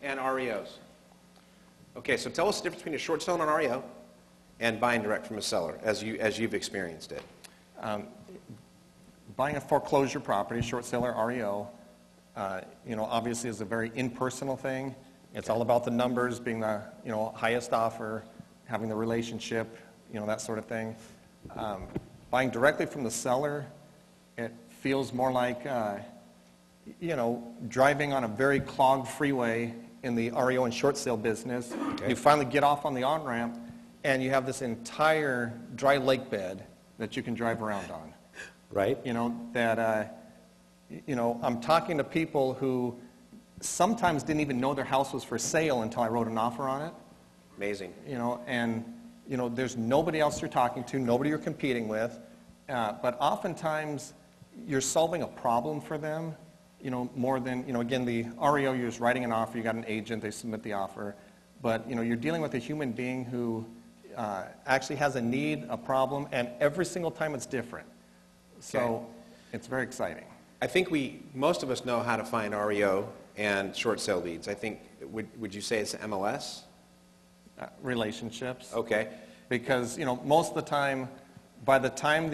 And REOs. Okay, so tell us the difference between a short sale and an REO and buying direct from a seller as you've experienced it. Buying a foreclosure property, short sale or REO, obviously is a very impersonal thing. It's all about the numbers, being the highest offer, having the relationship, that sort of thing. Buying directly from the seller, it feels more like driving on a very clogged freeway in the REO and short sale business. Okay. You finally get off on the on-ramp, and you have this entire dry lake bed that you can drive around on. Right. I'm talking to people who sometimes didn't even know their house was for sale until I wrote an offer on it. Amazing. There's nobody else you're talking to, nobody you're competing with, but oftentimes you're solving a problem for them, more than, again, the REO, you're just writing an offer, you got an agent, they submit the offer, but, you're dealing with a human being who actually has a need, a problem, and every single time it's different. So okay. It's very exciting. I think most of us know how to find REO and short sale leads. I think, would you say it's MLS? Relationships. Okay. Because, most of the time, by the time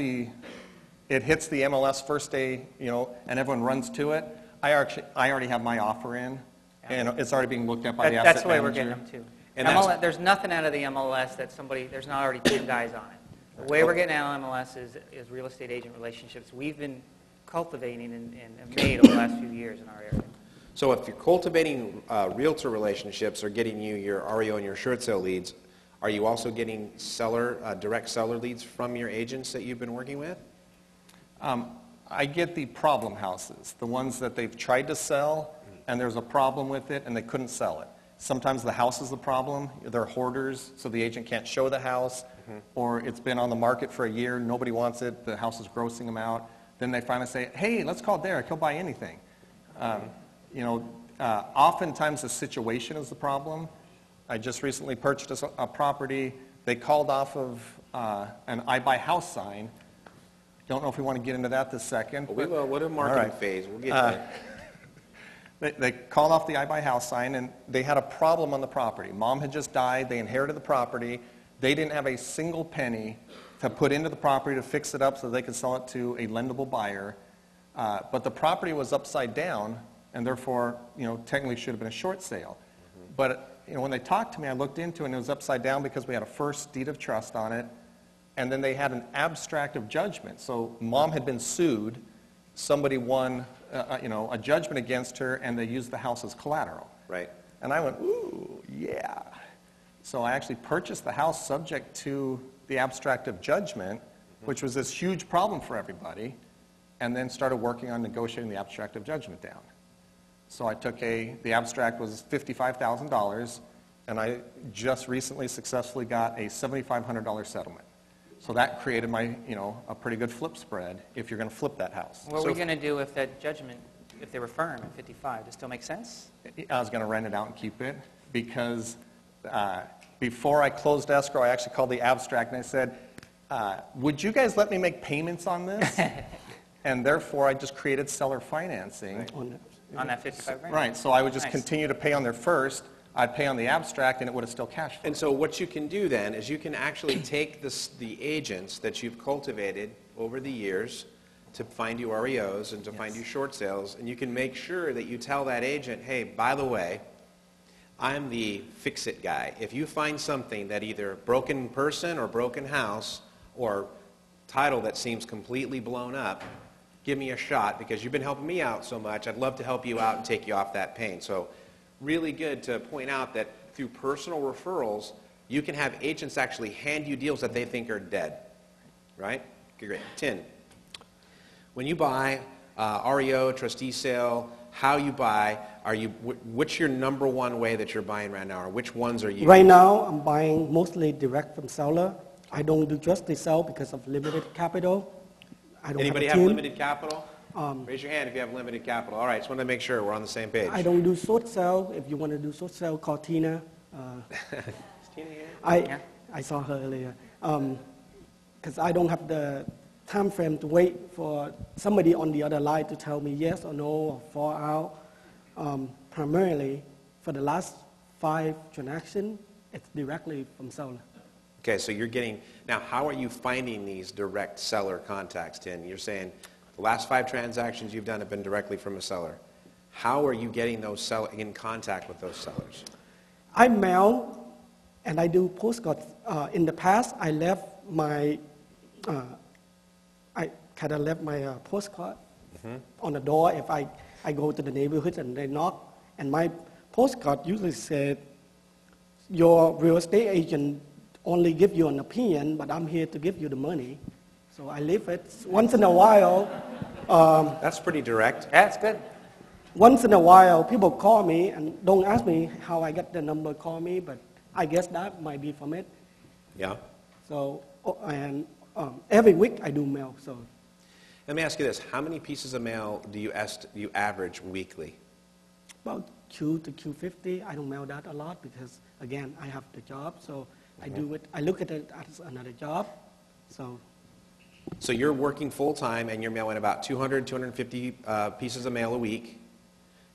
it hits the MLS first day, and everyone runs to it, I already have my offer in, and it's already being looked at by the asset manager. That's the way we're getting them, too. And there's nothing out of the MLS that there's not already 10 guys on it. The way we're getting out of MLS is real estate agent relationships we've been cultivating and made over the last few years in our area. So if you're cultivating realtor relationships or getting you your REO and your short sale leads, are you also getting direct seller leads from your agents that you've been working with? I get the problem houses, the ones that they've tried to sell and there's a problem with it and they couldn't sell it. Sometimes the house is the problem. They're hoarders, so the agent can't show the house, or it's been on the market for a year, nobody wants it, the house is grossing them out. Then they finally say, hey, let's call Derek, he'll buy anything. Oftentimes the situation is the problem. I just recently purchased a property. They called off of an I Buy House sign. Don't know if we want to get into that this second. We will. What a marketing phase. We'll get there. They called off the I Buy House sign, and they had a problem on the property. Mom had just died. They inherited the property. They didn't have a single penny to put into the property to fix it up so they could sell it to a lendable buyer. But the property was upside down, and therefore, technically should have been a short sale. But when they talked to me, I looked into it, and it was upside down because we had a first deed of trust on it, and then they had an abstract of judgment. So Mom had been sued. Somebody won, a judgment against her, and they used the house as collateral. Right. And I went, ooh, yeah. So I actually purchased the house subject to the abstract of judgment, which was this huge problem for everybody, and then started working on negotiating the abstract of judgment down. So I took the abstract was $55,000, and I just recently successfully got a $7,500 settlement. So that created a pretty good flip spread if you're going to flip that house. What are we going to do if that judgment, if they were firm at 55? Does it still make sense? I was going to rent it out and keep it because before I closed escrow, I actually called the abstract and I said, would you guys let me make payments on this? And therefore, I just created seller financing. Right. On that 55 grand? Right, so I would just continue to pay on their first. I'd pay on the abstract, and it would have still cash flowed. And so what you can do then is you can actually take the agents that you've cultivated over the years to find you REOs and to find you short sales, and you can make sure that you tell that agent, hey, by the way, I'm the fix-it guy. If you find something that either broken person or broken house or title that seems completely blown up, give me a shot because you've been helping me out so much. I'd love to help you out and take you off that pain. So really good to point out that through personal referrals, you can have agents actually hand you deals that they think are dead, right? Okay, great. 10. When you buy REO, trustee sale, how you buy, what's your number one way that you're buying right now, or which ones are you? Right now, I'm buying mostly direct from seller. I don't do trustee sale because of limited capital. Anybody have limited capital? Raise your hand if you have limited capital. All right, just wanted to make sure we're on the same page. I don't do short sale. If you want to do short sale, call Tina. Is Tina here? I saw her earlier. Because I don't have the time frame to wait for somebody on the other line to tell me yes or no or fall out. Primarily, for the last 5 transactions, it's directly from seller. Okay, so you're getting, now how are you finding these direct seller contacts, Tin? You're saying the last 5 transactions you've done have been directly from a seller. How are you getting those in contact with those sellers? I mail and I do postcards. In the past, I left my, postcard on the door if I go to the neighborhood and they knock. And my postcard usually said, your real estate agent only give you an opinion, but I'm here to give you the money. So I leave it. Once in a while, That's pretty direct. That's good. once in a while, people call me and don't ask me how I got the number, call me, but I guess that might be from it. Yeah. So, every week I do mail, so Let me ask you this. How many pieces of mail do you average weekly? about Q to Q50. I don't mail that a lot because, again, I have the job, so I do it. I look at it as another job, so So you're working full-time and you're mailing about 200, 250 pieces of mail a week,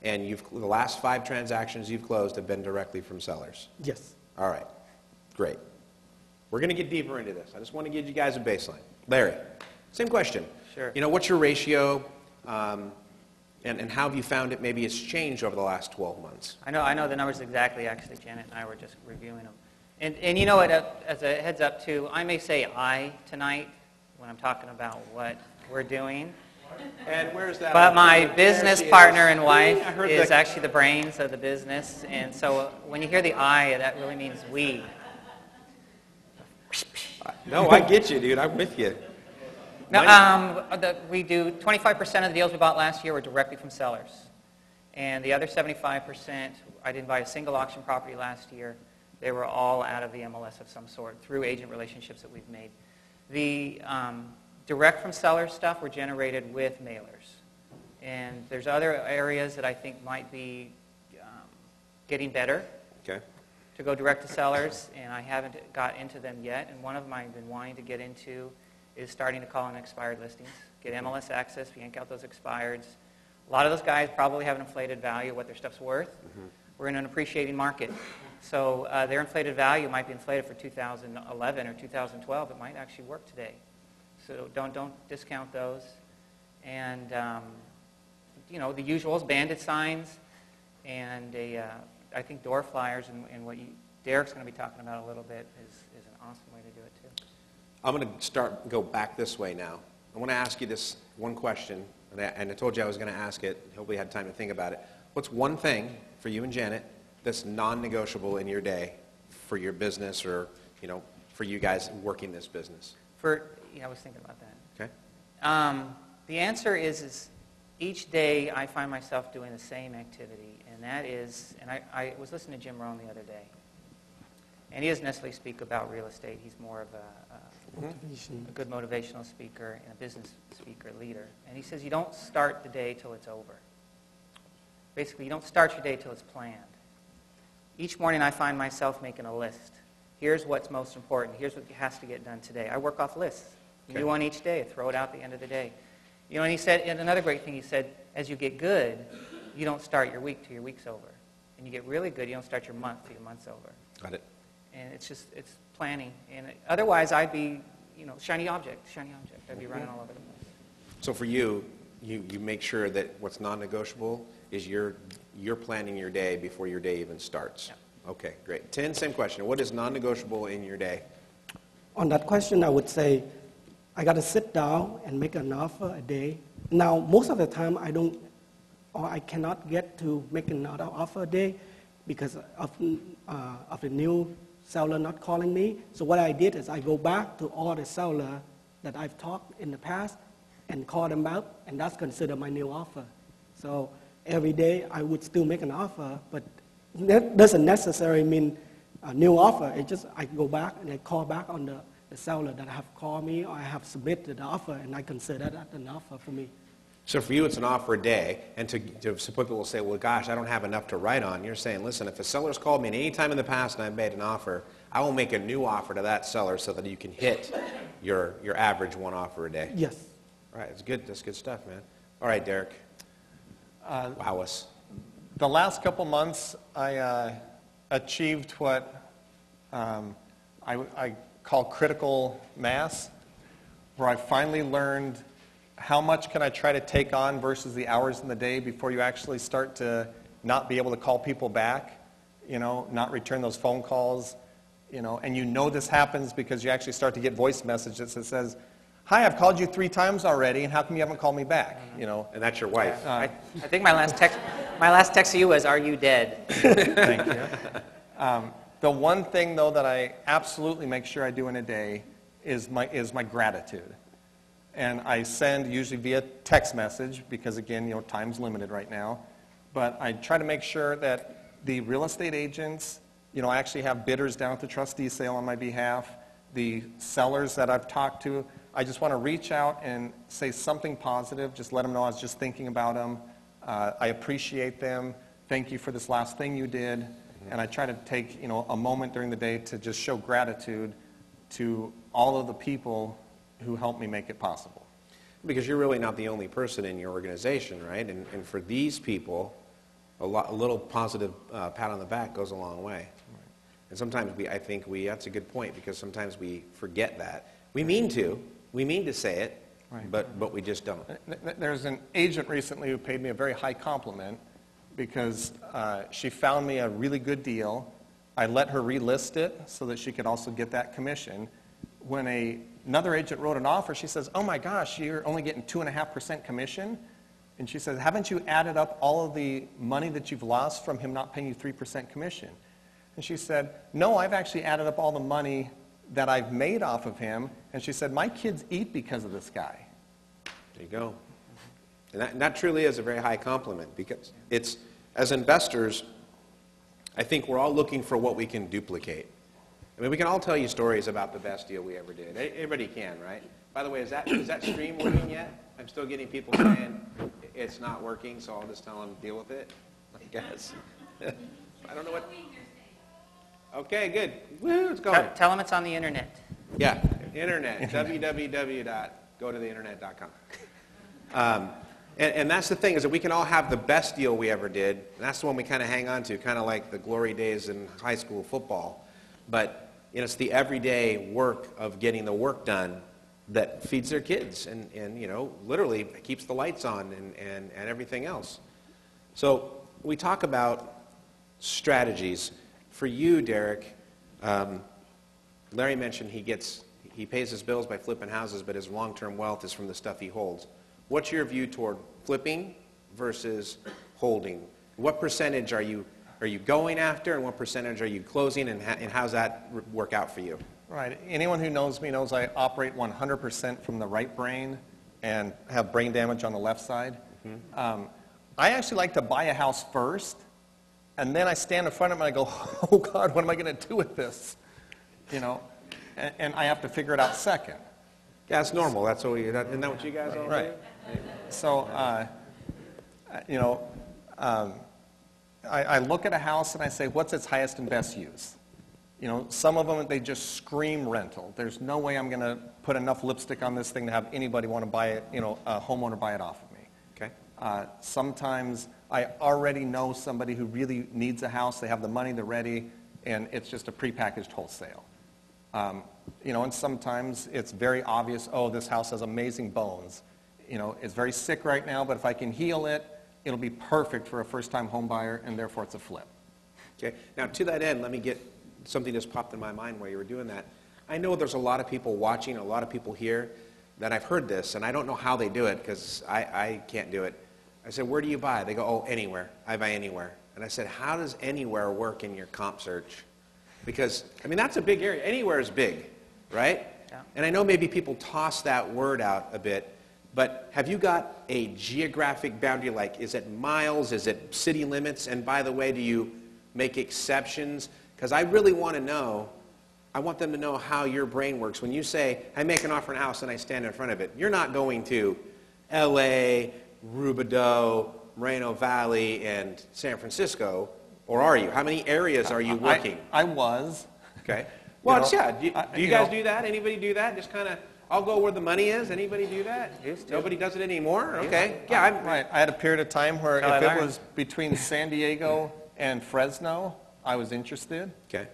and the last 5 transactions you've closed have been directly from sellers. yes. All right, great. We're going to get deeper into this. I just want to give you guys a baseline. Larry, same question. Sure. You know, what's your ratio, and how have you found it maybe it's changed over the last 12 months? I know the numbers exactly, actually. Janet and I were just reviewing them. And you know what, as a heads up too, I may say I tonight when I'm talking about what we're doing. And where's that? But my business partner and wife I heard is the- actually the brains of the business. And so when you hear the I, that really means we. No, I get you, dude. I'm with you. No, we do 25% of the deals we bought last year were directly from sellers. And the other 75%, I didn't buy a single auction property last year. They were all out of the MLS of some sort through agent relationships that we've made. The direct from seller stuff were generated with mailers. And there's other areas that I think might be getting better Okay. to go direct to sellers, and I haven't got into them yet. And one of them I've been wanting to get into is starting to call on expired listings, get MLS access, yank out those expireds. A lot of those guys probably have an inflated value of what their stuff's worth. We're in an appreciating market. So their inflated value might be inflated for 2011 or 2012. It might actually work today. So don't discount those. And, you know, the usuals, bandit signs, and I think door flyers, and what Derek's going to be talking about a little bit is an awesome way to do it, too. I'm going to go back this way now. I want to ask you this one question, and I told you I was going to ask it. Hopefully you had time to think about it. What's one thing for you and Janet that's non-negotiable in your day for your business or, you know, for you guys working this business? I was thinking about that. Okay. The answer is each day I find myself doing the same activity, and that is, and I was listening to Jim Rohn the other day, and he doesn't necessarily speak about real estate. He's more of a good motivational speaker and a business speaker, leader. And he says you don't start the day till it's over. Basically, you don't start your day till it's planned. Each morning I find myself making a list. Here's what's most important. Here's what has to get done today. I work off lists. Okay. New one each day. Throw it out at the end of the day. You know, and he said, and another great thing he said, as you get good, you don't start your week till your week's over. And you get really good, you don't start your month till your month's over. Got it. And it's planning. And otherwise, I'd be, shiny object. I'd be running all over the place. So for you make sure that what's non-negotiable is you're planning your day before your day even starts. Yeah. Okay, great. Tin, same question. What is non-negotiable in your day? On that question, I would say I got to sit down and make an offer a day. Now, most of the time, I cannot get to make another offer a day because of the new seller not calling me. So what I did is I go back to all the sellers that I've talked in the past and call them out, and that's considered my new offer. So every day I would still make an offer, but that doesn't necessarily mean a new offer. It's just I go back and I call back on the seller that have called me or I have submitted the offer, and I consider that an offer for me. So for you, it's an offer a day, and to support people will say, well, gosh, I don't have enough to write on. You're saying, listen, if a seller's called me at any time in the past and I've made an offer, I will make a new offer to that seller so that you can hit your average one offer a day. Yes. All right, it's good. That's good stuff, man. All right, Derek. Wow us. The last couple months, I achieved what I call critical mass, where I finally learned how much can I try to take on versus the hours in the day before you actually start to not be able to call people back, not return those phone calls, and this happens because you actually start to get voice messages that says, "Hi, I've called you 3 times already, and how come you haven't called me back?" And that's your wife. I think my last text to you was, "Are you dead?" Thank you. The one thing, though, that I absolutely make sure I do in a day is my gratitude. And I send usually via text message because, again, time's limited right now. But I try to make sure that the real estate agents, I actually have bidders down at the trustee sale on my behalf. The sellers that I've talked to, I just want to reach out and say something positive, just let them know I was just thinking about them. I appreciate them. Thank you for this last thing you did. And I try to take, a moment during the day to just show gratitude to all of the people who helped me make it possible. Because you're really not the only person in your organization, right? And for these people, a little positive pat on the back goes a long way. Right. And sometimes that's a good point, because sometimes we forget that. We mean to say it, right, but we just don't. There's an agent recently who paid me a very high compliment because she found me a really good deal. I let her relist it so that she could also get that commission. When another agent wrote an offer, she says, "Oh my gosh, you're only getting 2.5% commission?" And she says, "Haven't you added up all of the money that you've lost from him not paying you 3% commission?" And she said, "No, I've actually added up all the money that I've made off of him." And she said, "My kids eat because of this guy." There you go. And that truly is a very high compliment, because as investors, I think we're all looking for what we can duplicate. I mean, we can all tell you stories about the best deal we ever did. Everybody can, right? By the way, is that stream working yet? I'm still getting people saying it's not working, so I'll just tell them deal with it, I guess. I don't know what. Okay, good. Woo, it's going. Tell them it's on the internet. Yeah, internet. www.gototheinternet.com. And that's the thing, is that we can all have the best deal we ever did, and that's the one we kind of hang on to, kind of like the glory days in high school football. But it's the everyday work of getting the work done that feeds their kids and literally keeps the lights on and everything else. So we talk about strategies. For you, Derek, Larry mentioned he pays his bills by flipping houses, but his long-term wealth is from the stuff he holds. What's your view toward flipping versus holding? What percentage are you going after, and what percentage are you closing, and how's that work out for you? Right. Anyone who knows me knows I operate 100% from the right brain and have brain damage on the left side. Mm-hmm. I actually like to buy a house first, and then I stand in front of it and I go, "Oh God, what am I going to do with this?" And I have to figure it out second. Yeah, it's normal. Isn't that what you guys all do? Right. So, I look at a house and I say, what's its highest and best use? Some of them, they just scream rental. There's no way I'm going to put enough lipstick on this thing to have anybody want to buy it, a homeowner buy it off of me. Okay. Sometimes I already know somebody who really needs a house. They have the money, they're ready, and it's just a prepackaged wholesale. And sometimes it's very obvious, oh, this house has amazing bones. It's very sick right now, but if I can heal it, it'll be perfect for a first-time home buyer, and therefore it's a flip. Okay. Now, to that end, let me get something just popped in my mind while you were doing that. I know there's a lot of people watching, a lot of people here, that I've heard this, and I don't know how they do it, because I can't do it. I said, "Where do you buy?" They go, "Oh, anywhere. I buy anywhere." And I said, "How does anywhere work in your comp search?" Because, that's a big area. Anywhere is big, right? Yeah. And I know maybe people toss that word out a bit, but have you got a geographic boundary? Like, is it miles? Is it city limits? And by the way, do you make exceptions? Because I really want to know, I want them to know how your brain works. When you say, "I make an offer on a house and I stand in front of it," you're not going to LA, Rubidoux, Moreno Valley, and San Francisco, or are you? How many areas are you working? I was. Okay. Well, do you guys do that? Anybody do that? Just kind of I'll go where the money is. Anybody do that? Used to. Nobody does it anymore? Okay. Yeah, I'm, Right. I had a period of time where How I if it learned. was between San Diego and Fresno, I was interested. okay.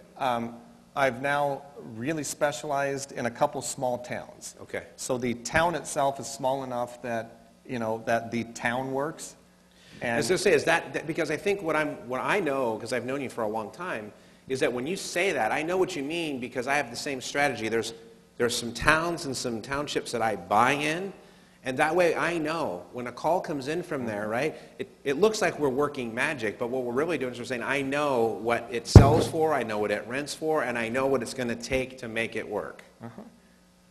I've now really specialized in a couple small towns. Okay. So the town itself is small enough that, that the town works. I And was going to say, is that because I think what I know, because I've known you for a long time, is that when you say that, I know what you mean because I have the same strategy. There's some towns and some townships that I buy in, and that way I know when a call comes in from there, right? It looks like we're working magic, but what we're really doing is we're saying, I know what it sells for, I know what it rents for, and I know what it's going to take to make it work.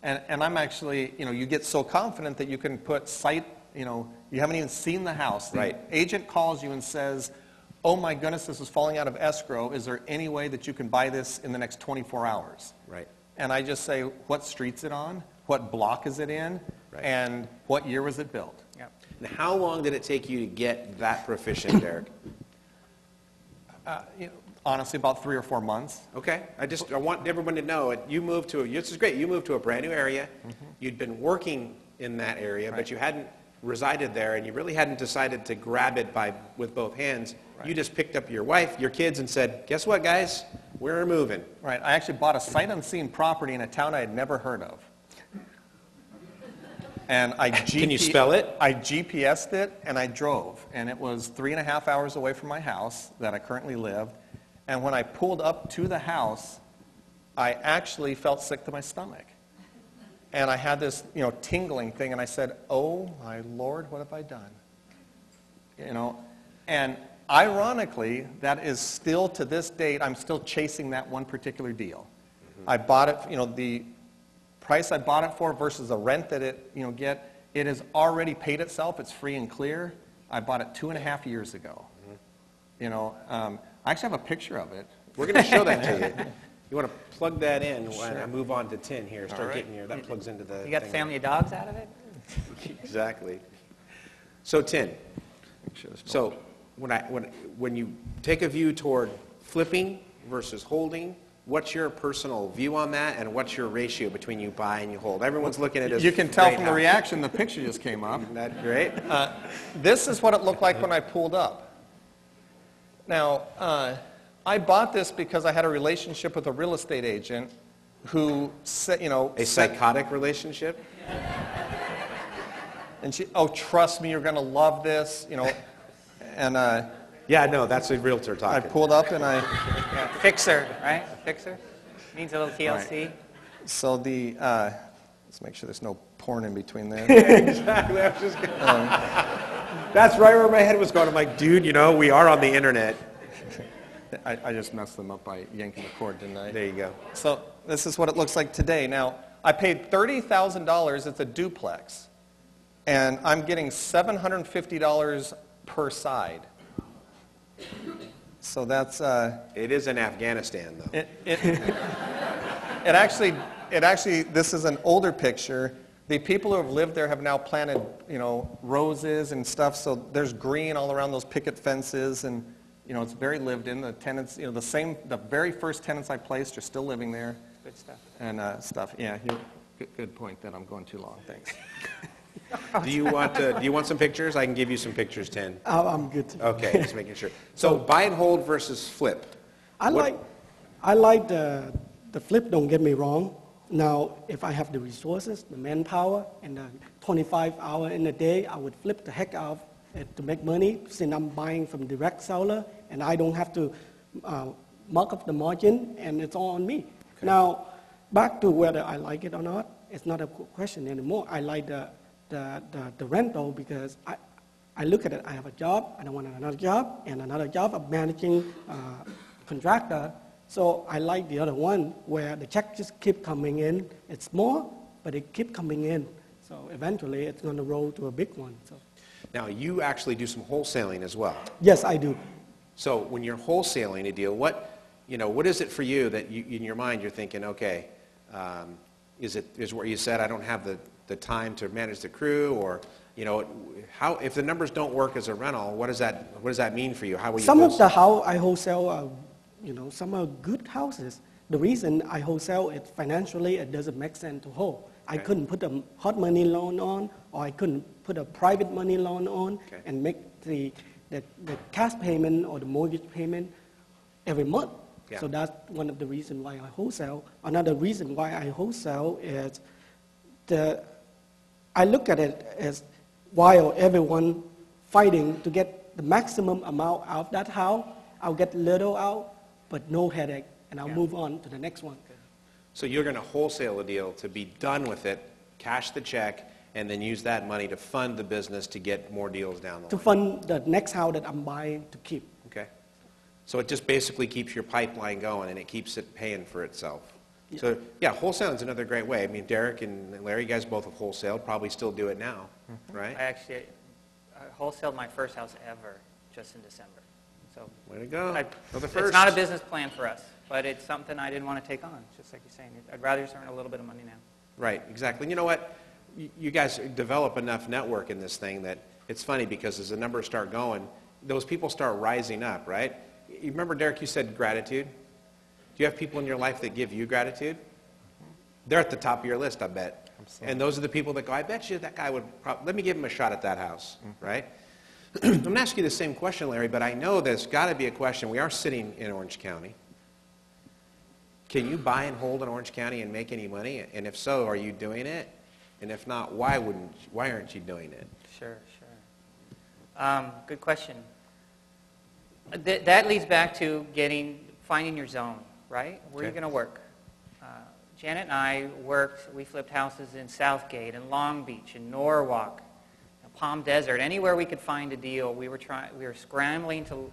And I'm actually, you get so confident that you can put site, you haven't even seen the house. The Right. agent calls you and says, oh my goodness, this is falling out of escrow. Is there any way that you can buy this in the next 24 hours? Right. And I just say, what street's it on? What block is it in? Right. And what year was it built? Yep. And how long did it take you to get that proficient, Derek? Honestly, about 3 or 4 months. Okay, I want everyone to know, this is great, you moved to a brand new area, you'd been working in that area, but you hadn't resided there, and you really hadn't decided to grab it with both hands. Right. You just picked up your wife, your kids, and said, guess what, guys, we're moving. Right. I actually bought a sight unseen property in a town I had never heard of. And Can you spell it? I GPSed it, and I drove. And it was 3.5 hours away from my house that I currently live. And when I pulled up to the house, I actually felt sick to my stomach. And I had this, tingling thing, and I said, oh, my Lord, what have I done? And ironically, that is still, to this date, I'm still chasing that one particular deal. I bought it, the price I bought it for versus the rent that it has already paid itself. It's free and clear. I bought it 2.5 years ago. I actually have a picture of it. We're going to show that to you. You want to plug that in when I move on to 10 here, start right. getting that plugs into the You got the thing. family of dogs out of it? Exactly. So 10. So when you take a view toward flipping versus holding, what's your personal view on that, and what's your ratio between you buy and you hold? Everyone's looking at it as You can tell great from the house. reaction, the picture just came up. Isn't that great? This is what it looked like when I pulled up. Now, I bought this because I had a relationship with a real estate agent who said, A psychotic relationship? and she, oh, trust me, you're going to love this, and Yeah, no, that's a realtor I talking. pulled up and Yeah, fixer, right? Fixer? Means a little TLC. so let's make sure there's no porn in between there. Exactly. I was just That's right where my head was going. I'm like, dude, we are on the internet. I just messed them up by yanking the cord, didn't I? There you go. So this is what it looks like today. Now, I paid $30,000. It's a duplex. And I'm getting $750 per side. So that's... It is in Afghanistan, though. It actually, this is an older picture. The people who have lived there have now planted, roses and stuff. So there's green all around those picket fences, and it's very lived in. The tenants, the very first tenants I placed are still living there. Good stuff. And stuff. Yeah, good point that I'm going too long. Thanks. Do you want some pictures? I can give you some pictures, 10. I'm good. Okay, just making sure. So buy and hold versus flip. I like the flip, don't get me wrong. Now, if I have the resources, the manpower, and the 25 hours in a day, I would flip the heck out of it to make money, since I'm buying from direct seller, and I don't have to mark up the margin, and it's all on me. Okay. Now, back to whether I like it or not, it's not a question anymore. I like the rental because I look at it, I have a job, I don't want another job, and another job of managing contractor. So I like the other one where the check just keep coming in. It's small, but it keep coming in. So eventually it's going to roll to a big one. So. Now, you actually do some wholesaling as well. Yes, I do. So when you're wholesaling a deal, what is it for you that in your mind you're thinking, okay, is where you said I don't have the time to manage the crew, or how if the numbers don't work as a rental, what does that mean for you? How will you? Some of the house I wholesale, some are good houses. The reason I wholesale it financially, it doesn't make sense to hold. I Okay. couldn't put a hot money loan on, or I couldn't put a private money loan on Okay. and make the cash payment or the mortgage payment every month. Yeah. So that's one of the reasons why I wholesale. Another reason why I wholesale is I look at it as while everyone fighting to get the maximum amount out of that house, I'll get little out, but no headache, and I'll Yeah. move on to the next one. So you're going to wholesale a deal to be done with it, cash the check, and then use that money to fund the business to get more deals down the To line. fund the next house that I'm buying to keep. Okay. So it just basically keeps your pipeline going, and it keeps it paying for itself. So, yeah, wholesaling is another great way. I mean, Derek and Larry, you guys both have wholesaled, probably still do it now, right? I actually wholesaled my first house ever just in December. So Way to go. Well, the it's first. not a business plan for us, but it's something I didn't want to take on, just like you're saying. I'd rather just earn a little bit of money now. Right, exactly. And you know what? You guys develop enough network in this thing that it's funny because as the numbers start going, those people start rising up, right? You remember, Derek, you said gratitude? Do you have people in your life that give you gratitude? They're at the top of your list, I bet. And those are the people that go, I bet you that guy would let me give him a shot at that house, right? I'm going to ask you the same question, Larry, but I know there's got to be a question. We are sitting in Orange County. Can you buy and hold in Orange County and make any money? And if so, are you doing it? And if not, why aren't you doing it? Sure. Good question. That leads back to finding your zone, right? Where are you Okay. going to work? Janet and I we flipped houses in Southgate, in Long Beach, in Norwalk, Palm Desert, anywhere we could find a deal. We were scrambling to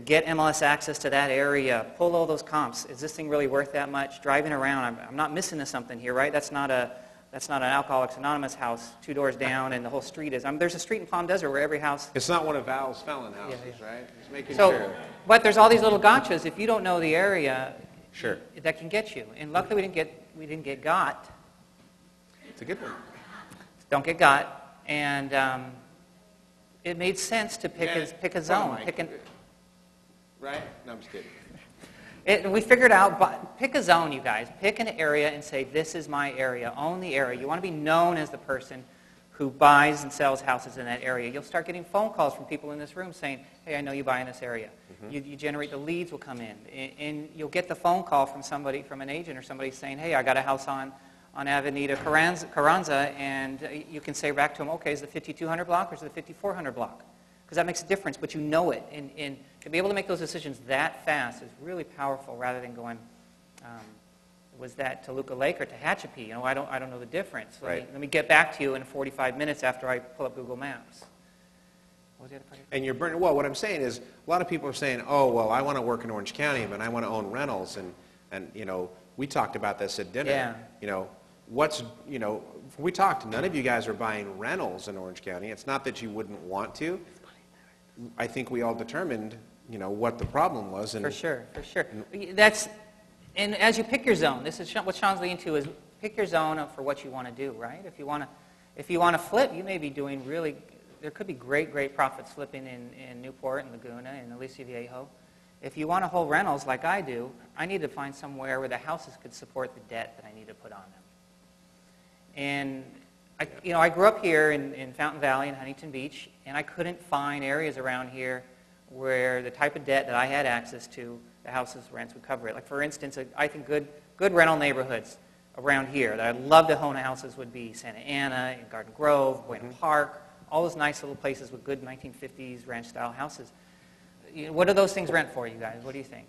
get MLS access to that area, pull all those comps. Is this thing really worth that much? Driving around, I'm not missing something here, right? That's not an Alcoholics Anonymous house 2 doors down and the whole street is. There's a street in Palm Desert where every house. It's not one of Val's felon houses, Yeah. right? Just making So, sure. but there's all these little gotchas. If you don't know the area, Sure. that can get you. And luckily we didn't get got. It's a good one. Don't get got. And it made sense to pick a zone. Right? No, I'm just kidding. We figured out, pick a zone, you guys. Pick an area and say, this is my area. Own the area. You want to be known as the person who buys and sells houses in that area. You'll start getting phone calls from people in this room saying, hey, I know you buy in this area. You generate the leads will come in. And you'll get the phone call from an agent or somebody saying, hey, I got a house on Avenida Carranza, and you can say back to them, okay, is it the 5200 block or is it the 5400 block? Because that makes a difference, but you know it. And to be able to make those decisions that fast is really powerful rather than going, was that Toluca Lake or Tehachapi? You know, I don't know the difference. Let me get back to you in 45 minutes after I pull up Google Maps. What was the other part? And you're burning. Well, what I'm saying is, a lot of people are saying, "Oh, well, I want to work in Orange County, but I want to own rentals." And you know, we talked about this at dinner. Yeah. You know, we talked. None of you guys are buying rentals in Orange County. It's not that you wouldn't want to. I think we all determined, you know, what the problem was. And For sure. And as you pick your zone, this is what Sean's leading to, is pick your zone for what you want to do, right? If you want to flip, you may be doing there could be great profits flipping in Newport and Laguna and Alicia Viejo. If you want to hold rentals like I do, I need to find somewhere where the houses could support the debt that I need to put on them. And I grew up here in Fountain Valley and Huntington Beach, and I couldn't find areas around here where the type of debt that I had access to, the houses rents would cover it. Like, for instance, I think good rental neighborhoods around here that I'd love to own houses would be Santa Ana, and Garden Grove, Buena Park, all those nice little places with good 1950s ranch-style houses. What do those things rent for, you guys? What do you think?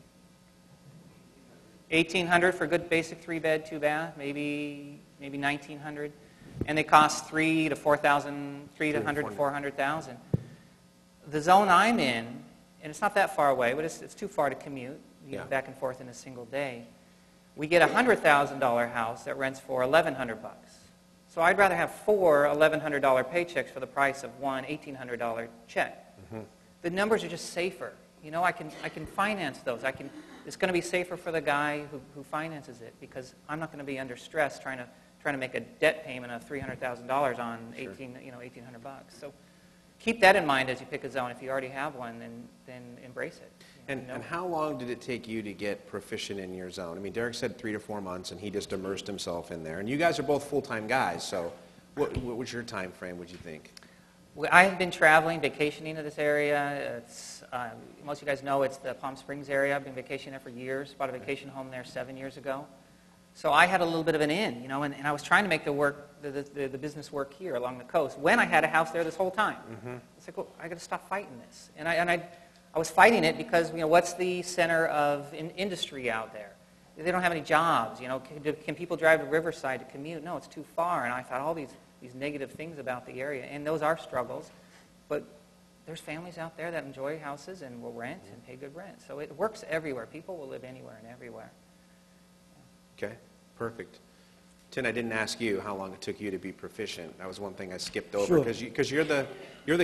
$1,800 for a good basic 3-bed, 2-bath, maybe $1,900, and they cost $300,000 to $400,000. The zone I'm in, and it's not that far away, but it's too far to commute, back and forth in a single day. We get a $100,000 house that rents for $1,100. So I'd rather have 4 $1,100 paychecks for the price of one $1,800 check. Mm-hmm. The numbers are just safer. You know, I can finance those. It's going to be safer for the guy who finances it, because I'm not going to be under stress trying to make a debt payment of $300,000 on $1,800. So keep that in mind as you pick a zone. If you already have one, then embrace it. And how long did it take you to get proficient in your zone? I mean, Derek said 3 to 4 months, and he just immersed himself in there. And you guys are both full-time guys, so what was your time frame, would you think? Well, I have been traveling, vacationing to this area. It's, most of you guys know it's the Palm Springs area. I've been vacationing there for years. Bought a vacation home there 7 years ago. So I had a little bit of an in, and I was trying to make the business work here along the coast when I had a house there this whole time. It's like, well, I got to stop fighting this. And I was fighting it because, what's the center of industry out there? They don't have any jobs. Can people drive to Riverside to commute? No, it's too far. And I thought all these negative things about the area, and those are struggles. But there's families out there that enjoy houses and will rent and pay good rent. So it works everywhere. People will live anywhere and everywhere. Okay, perfect. Tin, I didn't ask you how long it took you to be proficient. That was one thing I skipped over because you're the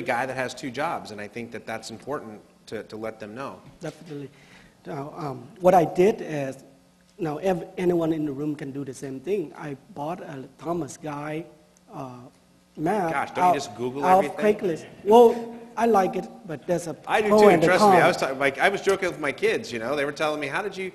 guy that has 2 jobs, and I think that's important to let them know. Definitely. Now, what I did is, now anyone in the room can do the same thing. I bought a Thomas Guide map. Gosh, don't you just Google out everything? Of Craigslist. Well, I like it, but there's a I do pro too, and a trust me. con. I was joking with my kids, They were telling me, how did you...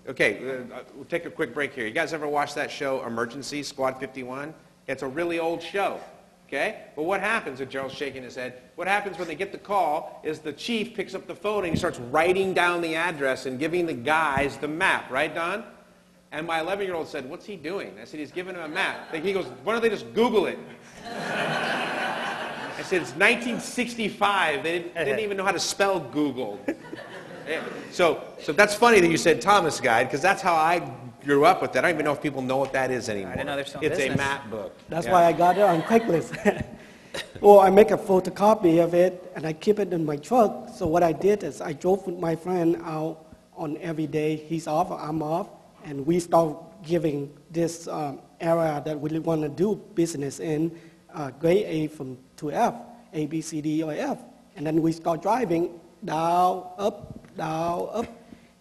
Okay, we'll take a quick break here. You guys ever watch that show, Emergency, Squad 51? It's a really old show, okay? But what happens, and Gerald's shaking his head, what happens when they get the call is the chief picks up the phone and he starts writing down the address and giving the guys the map, right, Don? And my 11-year-old said, what's he doing? I said, he's giving him a map. He goes, why don't they just Google it? I said, it's 1965. They didn't even know how to spell Google. So that's funny that you said Thomas Guide, because that's how I grew up with that. I don't even know if people know what that is anymore. I didn't know there's some It's business. a map book. That's why I got it on Craigslist. Well, I make a photocopy of it, and I keep it in my truck. So what I did is I drove with my friend out on every day. He's off, I'm off, and we start giving this area that we want to do business in grade A to F, A, B, C, D, or F. And then we start driving down, up,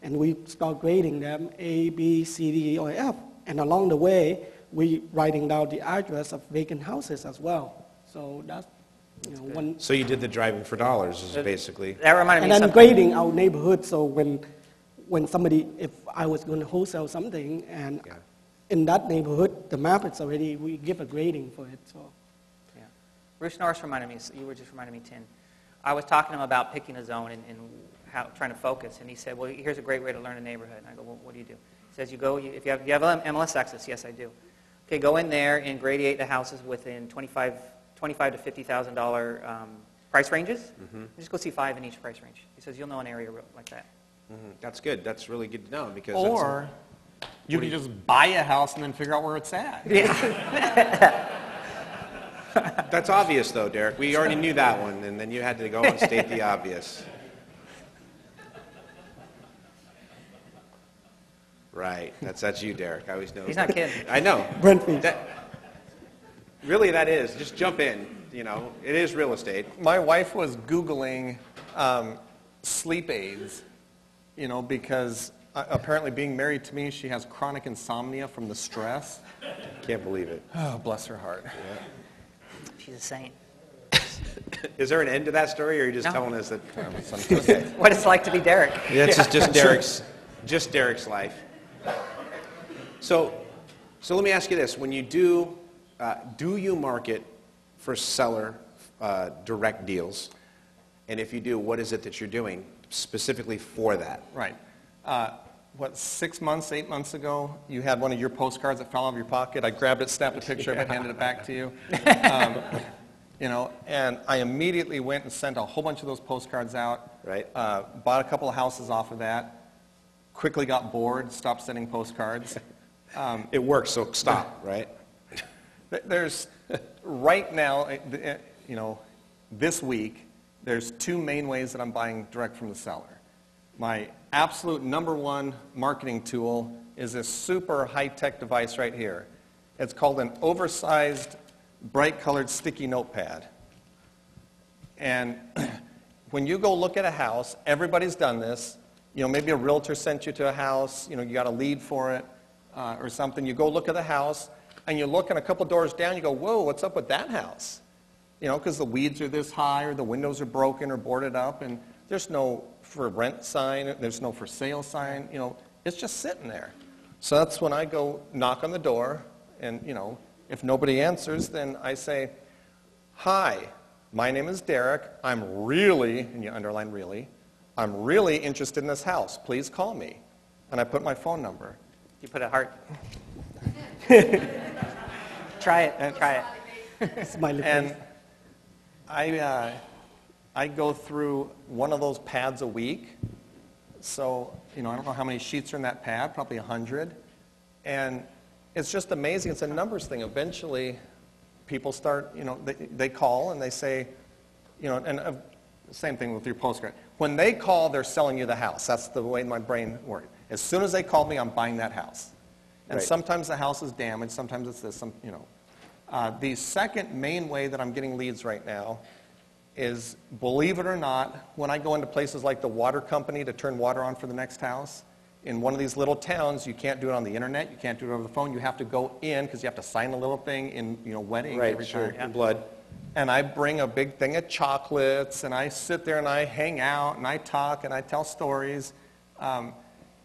and we start grading them A, B, C, D, or F. And along the way, we writing down the address of vacant houses as well. So that's one. So you did the driving for dollars, is basically. That reminded And me of then something. grading our neighborhood. So when somebody, if I was going to wholesale something, and in that neighborhood, the map is already, we give a grading for it. So. Yeah. Bruce Norris reminded me, you were just reminding me, Tin. I was talking to him about picking a zone and trying to focus, and he said, well, here's a great way to learn a neighborhood. And I go, well, what do you do? He says, if you have MLS access. Yes, I do. Okay, go in there and gradiate the houses within $25,000 to $50,000 price ranges. Just go see 5 in each price range. He says, you'll know an area like that. That's good. That's really good to know, because Or you can just buy a house and then figure out where it's at. Yeah. that's obvious, though, Derek. We already knew that one, and then you had to go and state the obvious. Right. That's you, Derek. I always know. He's not kidding. I know. Brentford. Really, that is. Just jump in. It is real estate. My wife was Googling sleep aids, because apparently being married to me, she has chronic insomnia from the stress. Can't believe it. Oh, bless her heart. She's a saint. Is there an end to that story, or are you just No. telling us that? Okay. What it's like to be Derek. Yeah, it's just Derek's life. So let me ask you this: when you do you market for seller direct deals? And if you do, what is it that you're doing specifically for that? Right. 6 months, 8 months ago, you had one of your postcards that fell out of your pocket. I grabbed it, snapped a picture of it, handed it back to you. And I immediately went and sent a whole bunch of those postcards out. Right. Bought a couple of houses off of that. Quickly got bored, stopped sending postcards. It works, so stop, right? There's, right now, this week, there's 2 main ways that I'm buying direct from the seller. My absolute number one marketing tool is this super high-tech device right here. It's called an oversized, bright-colored sticky notepad. And when you go look at a house, everybody's done this. Maybe a realtor sent you to a house, you got a lead for it or something. You go look at the house, and you look, and a couple doors down, you go, whoa, what's up with that house? Because the weeds are this high, or the windows are broken or boarded up, and there's no for rent sign, there's no for sale sign, you know, it's just sitting there. So that's when I go knock on the door, and, you know, if nobody answers, then I say, hi, my name is Derek. I'm really, and you underline really, I'm really interested in this house. Please call me. And I put my phone number. You put a heart. Try it. Try it. Smiley And face. I go through one of those pads a week. So, you know, I don't know how many sheets are in that pad, probably 100. And it's just amazing. It's a numbers thing. Eventually, people start, you know, they call and they say, you know, and same thing with your postcard. When they call, they're selling you the house. That's the way my brain works. As soon as they call me, I'm buying that house. And Right. sometimes the house is damaged, sometimes it's this, you know. The second main way that I'm getting leads right now is, believe it or not, when I go into places like the water company to turn water on for the next house, in one of these little towns, you can't do it on the internet, you can't do it over the phone, you have to go in because you have to sign a little thing in, you know, wet ink Right, every sure, time. in blood. And I bring a big thing of chocolates, and I sit there and I hang out, and I talk, and I tell stories.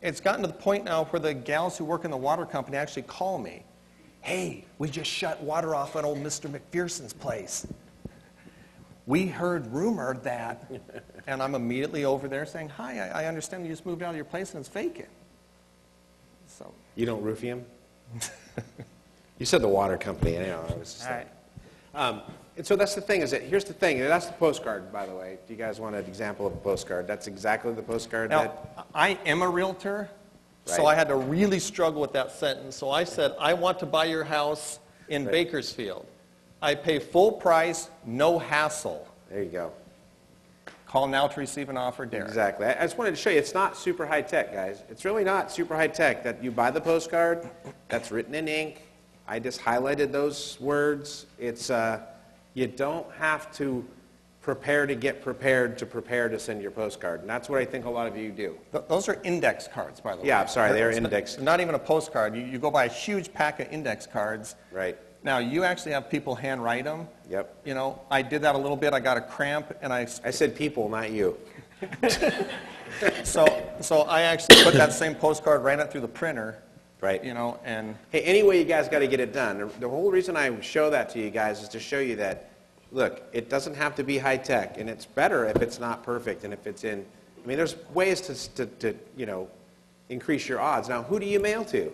It's gotten to the point now where the gals who work in the water company actually call me. Hey, we just shut water off at old Mr. McPherson's place. We heard rumor that, and I'm immediately over there saying, hi, I understand you just moved out of your place and it's vacant. So, You don't roofie them? You said the water company. I know. I was just All right. and so that's the thing. Is that here's the thing. And that's the postcard, by the way. Do you guys want an example of a postcard? That's exactly the postcard now, that. I am a realtor, so Right. I had to really struggle with that sentence. So I said, I want to buy your house in Right. Bakersfield. I pay full price, no hassle. There you go. Call now to receive an offer, Derek. Exactly. I just wanted to show you. It's not super high tech, guys. It's really not super high tech. That you buy the postcard, that's written in ink. I just highlighted those words. It's you don't have to prepare to get prepared to prepare to send your postcard, and that's what I think a lot of you do. Those are index cards, by the way. Yeah, I'm sorry, they're It's index. Not even a postcard. You go buy a huge pack of index cards. Right. Now, you actually have people handwrite them. Yep. You know, I did that a little bit. I got a cramp, and I said people, not you. so I actually put that same postcard, ran it through the printer. Right. You know, and Hey, anyway, you guys got to get it done. The whole reason I show that to you guys is to show you that, look, it doesn't have to be high tech, and it's better if it's not perfect and if it's in. I mean, there's ways to you know, increase your odds. Now, who do you mail to?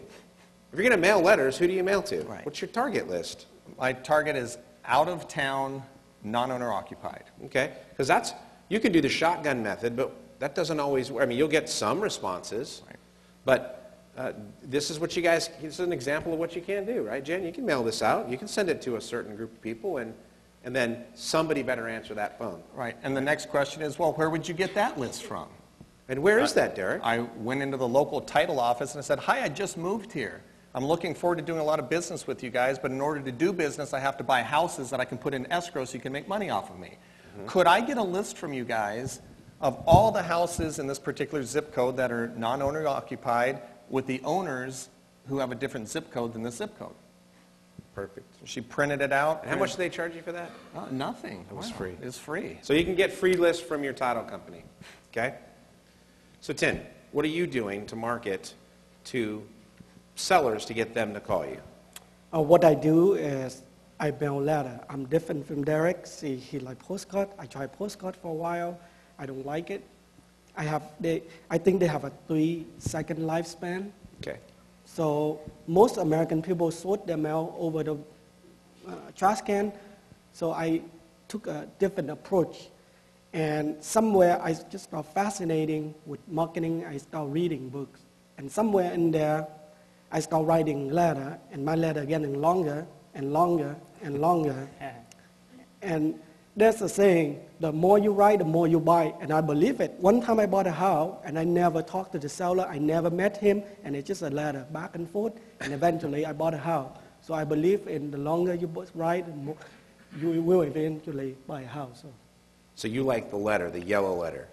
If you're going to mail letters, who do you mail to? Right. What's your target list? my target is out of town, non-owner occupied. Okay, because that's you can do the shotgun method, but that doesn't always. I mean, you'll get some responses, Right. but. This is what you guys, this is an example of what you can do, right, Jen? You can mail this out. You can send it to a certain group of people, and then somebody better answer that phone. Right. And the next question is, well, where would you get that list from? And where is that, Derek? I went into the local title office and I said, hi, I just moved here. I'm looking forward to doing a lot of business with you guys, but in order to do business, I have to buy houses that I can put in escrow so you can make money off of me. Mm-hmm. Could I get a list from you guys of all the houses in this particular zip code that are non-owner occupied with the owners who have a different zip code than this zip code? Perfect. She printed it out. And how much do they charge you for that? Nothing. It was Wow. free. It's free. So you can get free lists from your title company, okay? So Tim, what are you doing to market to sellers to get them to call you? What I do is I mail letter. I'm different from Derek. See, he like postcard. I try postcard for a while. I don't like it. I think they have a 3-second lifespan. Okay. So most American people sort their mail over the trash can. So I took a different approach. And somewhere I just got fascinating with marketing. I started reading books. And somewhere in there, I started writing letter, and my letter getting longer and longer and longer. And there's a saying, the more you write, the more you buy, and I believe it. One time I bought a house, and I never talked to the seller, I never met him, and it's just a letter back and forth, and eventually I bought a house. So I believe in the longer you write, the more you will eventually buy a house. So you like the letter, the yellow letter.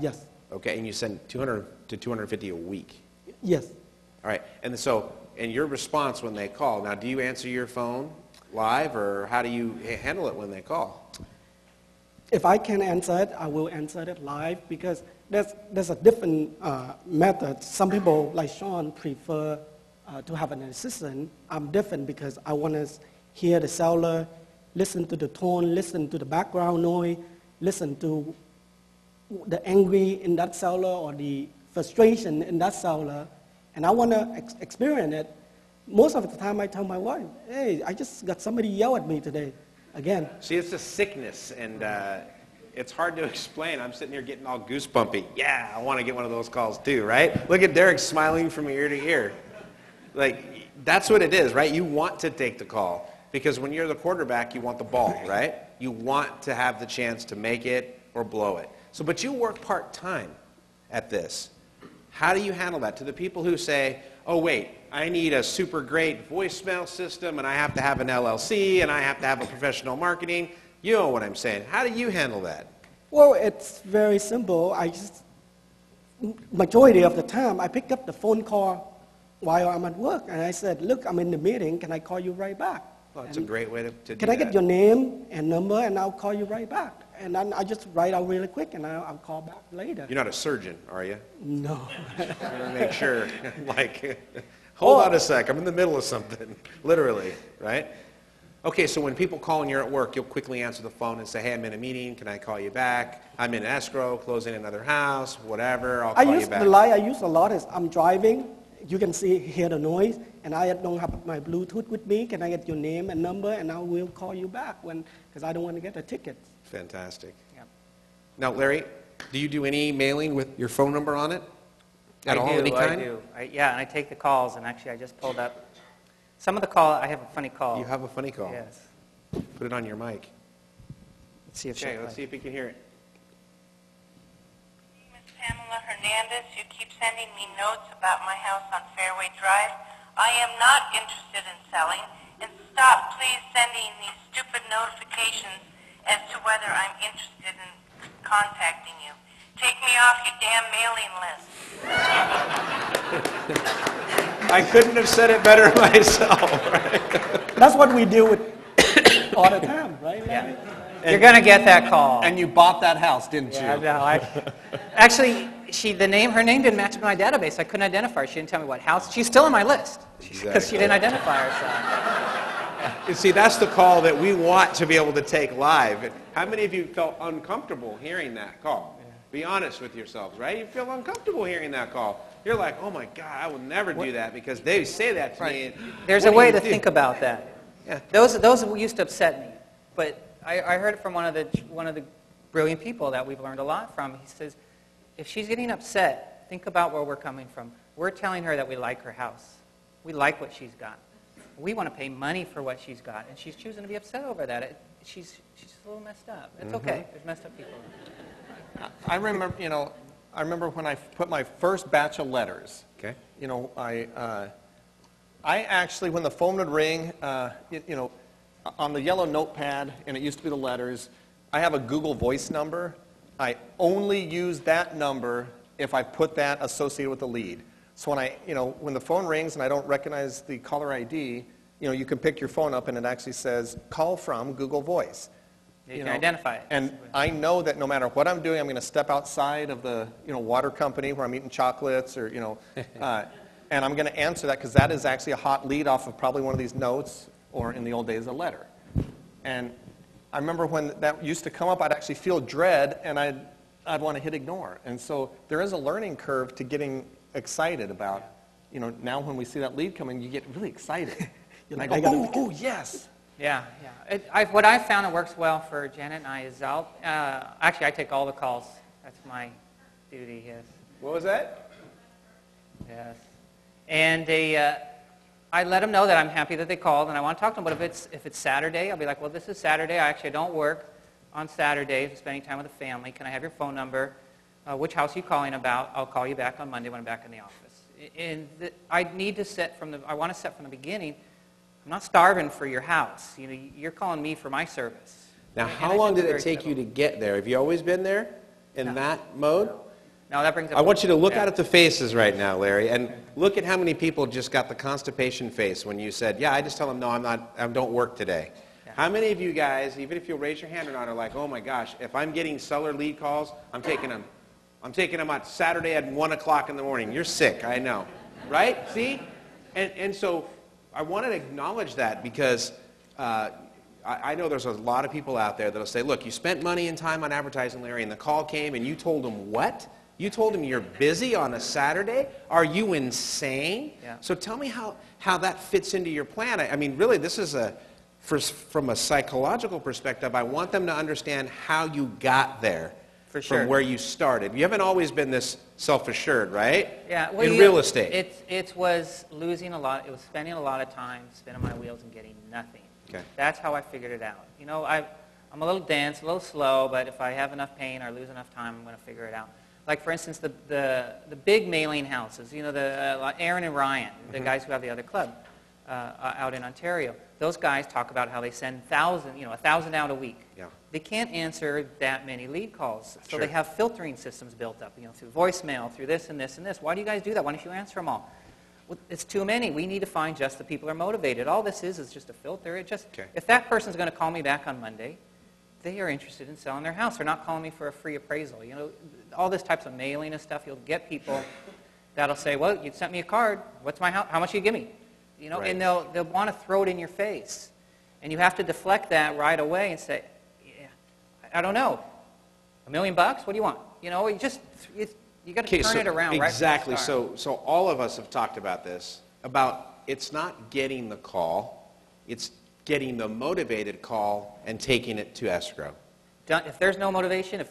Yes, Okay, and you send 200 to 250 a week. yes. All right, and so, and your response when they call, now do you answer your phone live, or how do you handle it when they call? If I can answer it, I will answer it live, because there's a different method. Some people, like Sean, prefer to have an assistant. I'm different because I want to hear the seller, listen to the tone, listen to the background noise, listen to the angry in that seller or the frustration in that seller, and I want to experience it. Most of the time I tell my wife, hey, I just got somebody yell at me today, again. See, it's a sickness, and it's hard to explain. I'm sitting here getting all goosebumpy. Yeah, I want to get one of those calls too, right? Look at Derek smiling from ear to ear. Like, that's what it is, right? You want to take the call, because when you're the quarterback, you want the ball, right? You want to have the chance to make it or blow it. So, but you work part-time at this. How do you handle that? To the people who say, oh, wait, I need a super great voicemail system, and I have to have an LLC, and I have to have a professional marketing. You know what I'm saying. How do you handle that? Well, it's very simple. Majority of the time, I pick up the phone call while I'm at work, and I said, look, I'm in the meeting. Can I call you right back? Well, it's a great way to do that. Can I get your name and number, and I'll call you right back? And then I just write out really quick, and I'll call back later. You're not a surgeon, are you? No. I want to make sure. Like, hold on a sec. I'm in the middle of something. Literally, right? Okay, so when people call and you're at work, you'll quickly answer the phone and say, hey, I'm in a meeting. Can I call you back? I'm in escrow, closing another house, whatever. I'll call you back. The lie I use a lot is I'm driving. You can hear the noise, and I don't have my Bluetooth with me. Can I get your name and number, and I will call you back because I don't want to get a ticket. Fantastic. Yep. Now, Larry, do you do any mailing with your phone number on it? At all, any kind? I do. Yeah, and I take the calls, and actually I just pulled up some of the call. I have a funny call. You have a funny call? Yes. Put it on your mic. Let's see if Okay, let's see if we can hear it. Miss Pamela Hernandez, you keep sending me notes about my house on Fairway Drive. I am not interested in selling, and stop please sending these stupid notifications as to whether I'm interested in contacting you. Take me off your damn mailing list. I couldn't have said it better myself. Right? That's what we deal with all the time, right? Yeah. You're going to get that call. And you bought that house, didn't Yeah, you? no, actually, her name didn't match my database. I couldn't identify her. She didn't tell me what house. She's still on my list because she didn't identify herself. You see, that's the call that we want to be able to take live. How many of you felt uncomfortable hearing that call? Yeah. Be honest with yourselves, right? You feel uncomfortable hearing that call. You're like, oh my God, I will never do that because they say that to me. There's a way to think about that. Yeah. Those used to upset me, but I heard it from one of the brilliant people that we've learned a lot from. He says, if she's getting upset, think about where we're coming from. We're telling her that we like her house. We like what she's got. We want to pay money for what she's got, and she's choosing to be upset over that. She's a little messed up. It's okay. There's messed up people. I remember when I put my first batch of letters. Okay. I actually, when the phone would ring, on the yellow notepad, and it used to be the letters, I have a Google Voice number. I only use that number if I put that associated with the lead. So when the phone rings and I don't recognize the caller ID, you can pick your phone up and it actually says, call from Google Voice. You can identify it. And I know that no matter what I'm doing, I'm going to step outside of the water company where I'm eating chocolates or, and I'm going to answer that because that is actually a hot lead off of probably one of these notes or in the old days a letter. And I remember when that used to come up, I'd actually feel dread and I'd want to hit ignore. And so there is a learning curve to getting excited about, now when we see that lead coming, you get really excited. And I go, oh, yes. Yeah. What I've found that works well for Janet and I is actually I take all the calls. That's my duty, yes. What was that? Yes. And I let them know that I'm happy that they called and I want to talk to them. But if it's Saturday, I'll be like, well, this is Saturday. I don't work on Saturdays. I'm spending time with the family. Can I have your phone number? Which house are you calling about? I'll call you back on Monday when I'm back in the office. And I want to set from the beginning. I'm not starving for your house. You're calling me for my service. Now, how long did it take you to get there? Have you always been there in that mode? No, that brings up. I want you to look out at the faces right now, Larry, and look at how many people just got the constipation face when you said, yeah, I just tell them, no, I don't work today. Yeah. How many of you guys, even if you'll raise your hand or not, are like, oh my gosh, if I'm getting seller lead calls, I'm taking them I'm taking them out Saturday at 1 o'clock in the morning. You're sick, I know. Right? See? And so I want to acknowledge that because I know there's a lot of people out there that'll say, look, you spent money and time on advertising, Larry, and the call came and you told them what? You told them you're busy on a Saturday? Are you insane? Yeah. So tell me how that fits into your plan. I mean, really, this is from a psychological perspective, I want them to understand how you got there. For sure. From where you started. You haven't always been this self-assured, right? Yeah. Well, in real estate. It was losing a lot. It was spending a lot of time spinning my wheels and getting nothing. Okay. That's how I figured it out. You know, I'm a little dense, a little slow, but if I have enough pain or lose enough time, I'm going to figure it out. Like, for instance, the big mailing houses, you know, the Aaron and Ryan, the guys who have the other club out in Ontario. Those guys talk about how they send 1,000 out a week. Yeah. They can't answer that many lead calls, so Sure. they have filtering systems built up, you know, through voicemail, through this and this and this. Why do you guys do that? Why don't you answer them all? Well, it's too many. We need to find just the people who are motivated. All this is just a filter. Okay. If that person's going to call me back on Monday, they are interested in selling their house. They're not calling me for a free appraisal. You know, all this types of mailing and stuff, you'll get people that'll say, well, you sent me a card. What's my house? How much you give me? You know, Right. and they'll want to throw it in your face. And you have to deflect that right away and say, yeah, I don't know. $1 million? What do you want? You know, you got to turn it around right exactly. from the start. So all of us have talked about this, about it's not getting the call, it's getting the motivated call and taking it to escrow. If there's no motivation, if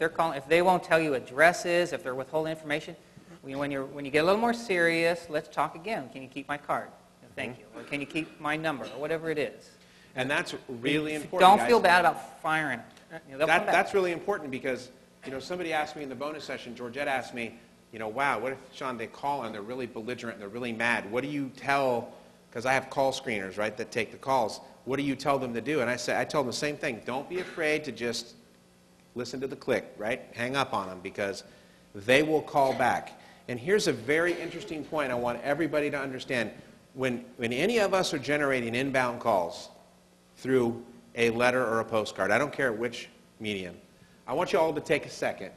they won't tell you addresses, if they're withholding information, when you get a little more serious, let's talk again. Can you keep my card? Thank you. Or can you keep my number? Or whatever it is. And that's really important. Don't guys. feel bad about firing them. You know, they'll come back. That's really important because, you know, somebody asked me in the bonus session, Georgette asked me, you know, wow, what if, Sean, they call and they're really belligerent and they're really mad? What do you tell, because I have call screeners, right, that take the calls. What do you tell them to do? And I tell them the same thing. Don't be afraid to just listen to the click, right? Hang up on them because they will call back. And here's a very interesting point I want everybody to understand. When any of us are generating inbound calls through a letter or a postcard, I don't care which medium, I want you all to take a second.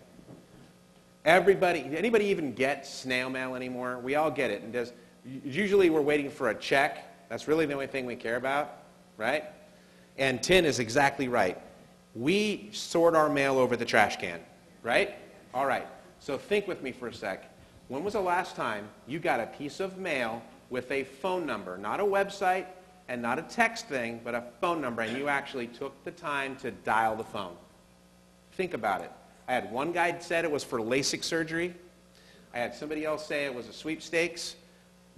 Anybody even get snail mail anymore? We all get it. And usually we're waiting for a check. That's really the only thing we care about, right? And Tin is exactly right. We sort our mail over the trash can, right? All right. So think with me for a sec. When was the last time you got a piece of mail with a phone number, not a website and not a text thing, but a phone number, and you actually took the time to dial the phone? Think about it. I had one guy said it was for LASIK surgery. I had somebody else say it was a sweepstakes,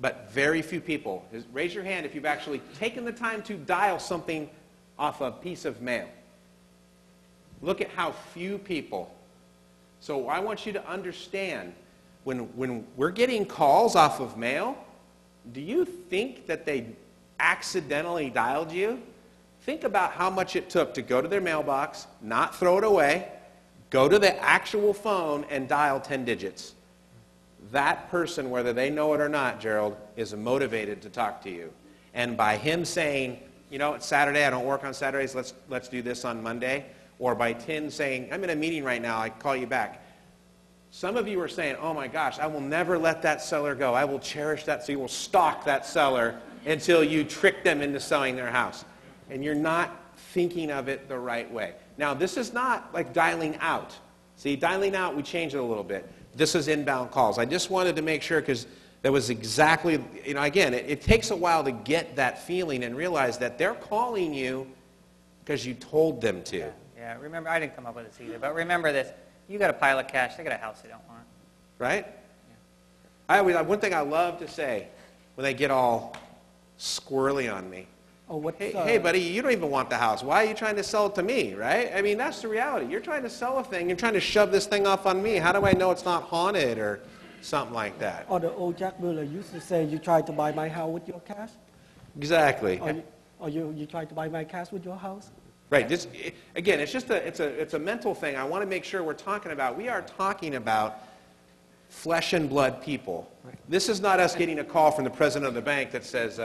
but very few people. Raise your hand if you've actually taken the time to dial something off a piece of mail. Look at how few people. So I want you to understand, when we're getting calls off of mail, do you think that they accidentally dialed you? Think about how much it took to go to their mailbox, not throw it away, go to the actual phone and dial 10 digits. That person, whether they know it or not, Gerald, is motivated to talk to you. And by him saying, you know, it's Saturday, I don't work on Saturdays, let's do this on Monday, or by Tin saying, I'm in a meeting right now, I call you back. Some of you are saying, oh my gosh, I will never let that seller go. I will cherish that, so you will stalk that seller until you trick them into selling their house. And you're not thinking of it the right way. Now, this is not like dialing out. See, dialing out, we changed it a little bit. This is inbound calls. I just wanted to make sure because that was exactly, you know, again, it takes a while to get that feeling and realize that they're calling you because you told them to. Yeah, remember, I didn't come up with this either, but remember this. You got a pile of cash, they got a house they don't want. Right? Yeah. One thing I love to say when they get all squirrely on me. Oh, what's, Hey, buddy, you don't even want the house. Why are you trying to sell it to me, right? I mean, that's the reality. You're trying to sell a thing. You're trying to shove this thing off on me. How do I know it's not haunted or something like that? or the old Jack Miller used to say, you tried to buy my house with your cash? Exactly. Or you tried to buy my cash with your house? Right. Again, it's just it's a mental thing. I want to make sure we are talking about flesh and blood people. Right. This is not us getting a call from the president of the bank that says,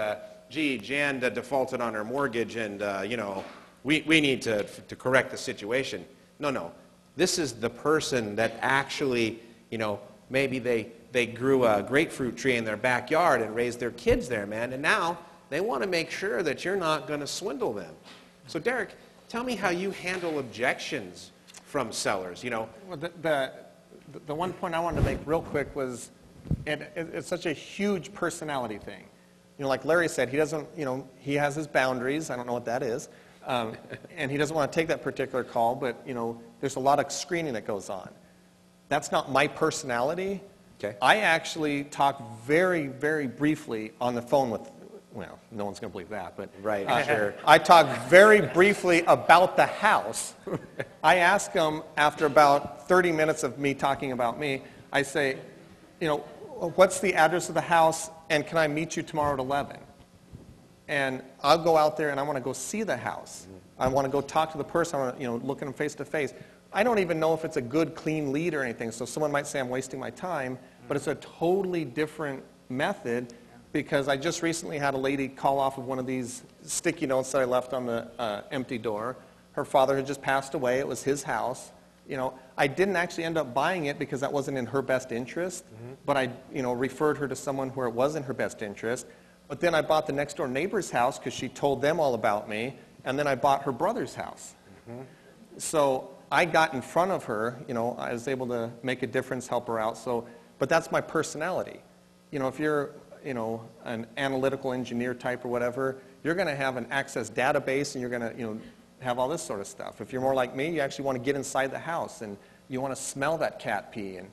gee, Jan defaulted on her mortgage and, you know, we need to correct the situation. No. This is the person that actually You know, maybe they grew a grapefruit tree in their backyard and raised their kids there, man, and now they want to make sure that you're not going to swindle them. So Derek, tell me how you handle objections from sellers, you know. Well, the one point I wanted to make real quick was it's such a huge personality thing. You know, like Larry said, he doesn't, you know, he has his boundaries. I don't know what that is. And he doesn't want to take that particular call, but, you know, there's a lot of screening that goes on. That's not my personality. Okay. I actually talk very, very briefly on the phone with, well, no one's going to believe that, but Right, sure. I talk very briefly about the house. I ask them after about 30 minutes of me talking about me, I say, you know, what's the address of the house, and can I meet you tomorrow at 11? And I'll go out there and I want to go see the house. I want to go talk to the person. I want to, you know, look at them face to face. I don't even know if it's a good, clean lead or anything, so someone might say I'm wasting my time, but it's a totally different method because I just recently had a lady call off of one of these sticky notes that I left on the empty door. Her father had just passed away. It was his house. You know, I didn't actually end up buying it because that wasn't in her best interest, but I, you know, referred her to someone where it was in her best interest. But then I bought the next door neighbor's house because she told them all about me, and then I bought her brother's house. So I got in front of her, you know, I was able to make a difference, help her out. So, but that's my personality. You know, if you're, you know, an analytical engineer type or whatever, you're going to have an access database and you're going to, you know, have all this sort of stuff. If you're more like me, you actually want to get inside the house and you want to smell that cat pee and,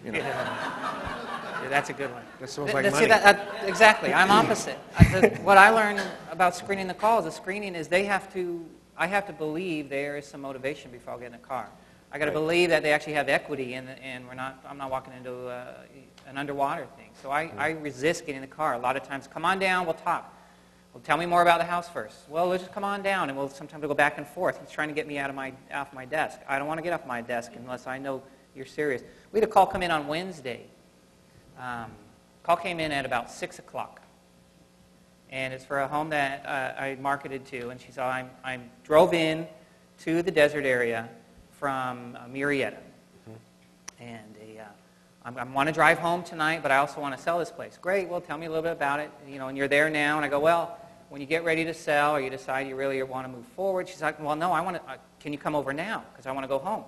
you know. Yeah, that's a good one. That smells like See, money. exactly. I'm opposite. What I learned about screening the calls, the screening is I have to believe there is some motivation before I get in a car. I got to believe that they actually have equity and I'm not walking into an underwater thing. So I resist getting in the car. A lot of times, come on down, we'll talk. Well, tell me more about the house first. Well, let's just come on down, and sometimes we'll go back and forth. He's trying to get me off my desk. I don't want to get off my desk unless I know you're serious. We had a call come in on Wednesday. Call came in at about 6 o'clock. And it's for a home that I marketed to. And she said, I drove in to the desert area from Murrieta. And I want to drive home tonight, but I also want to sell this place. Great, well, tell me a little bit about it. You know, and you're there now. And I go, well, when you get ready to sell or you decide you really want to move forward, she's like, well, no, can you come over now? Because I want to go home.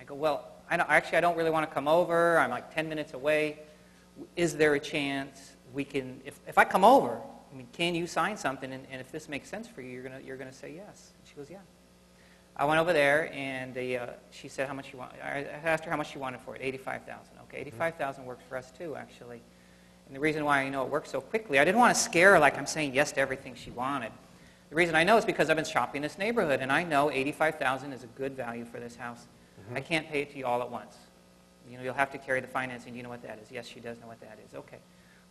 I go, well, I don't really want to come over. I'm like 10 minutes away. Is there a chance we can, if I come over, I mean, can you sign something, and if this makes sense for you, you're gonna say yes? She goes, yeah. I went over there, and she said how much she wanted. I asked her how much she wanted for it. $85,000. Okay, $85,000 works for us too, actually. And the reason why I know it worked so quickly, I didn't want to scare her like I'm saying yes to everything she wanted. The reason I know is because I've been shopping this neighborhood, and I know $85,000 is a good value for this house. I can't pay it to you all at once. You know, you'll have to carry the financing. You know what that is? Yes, she does know what that is. Okay.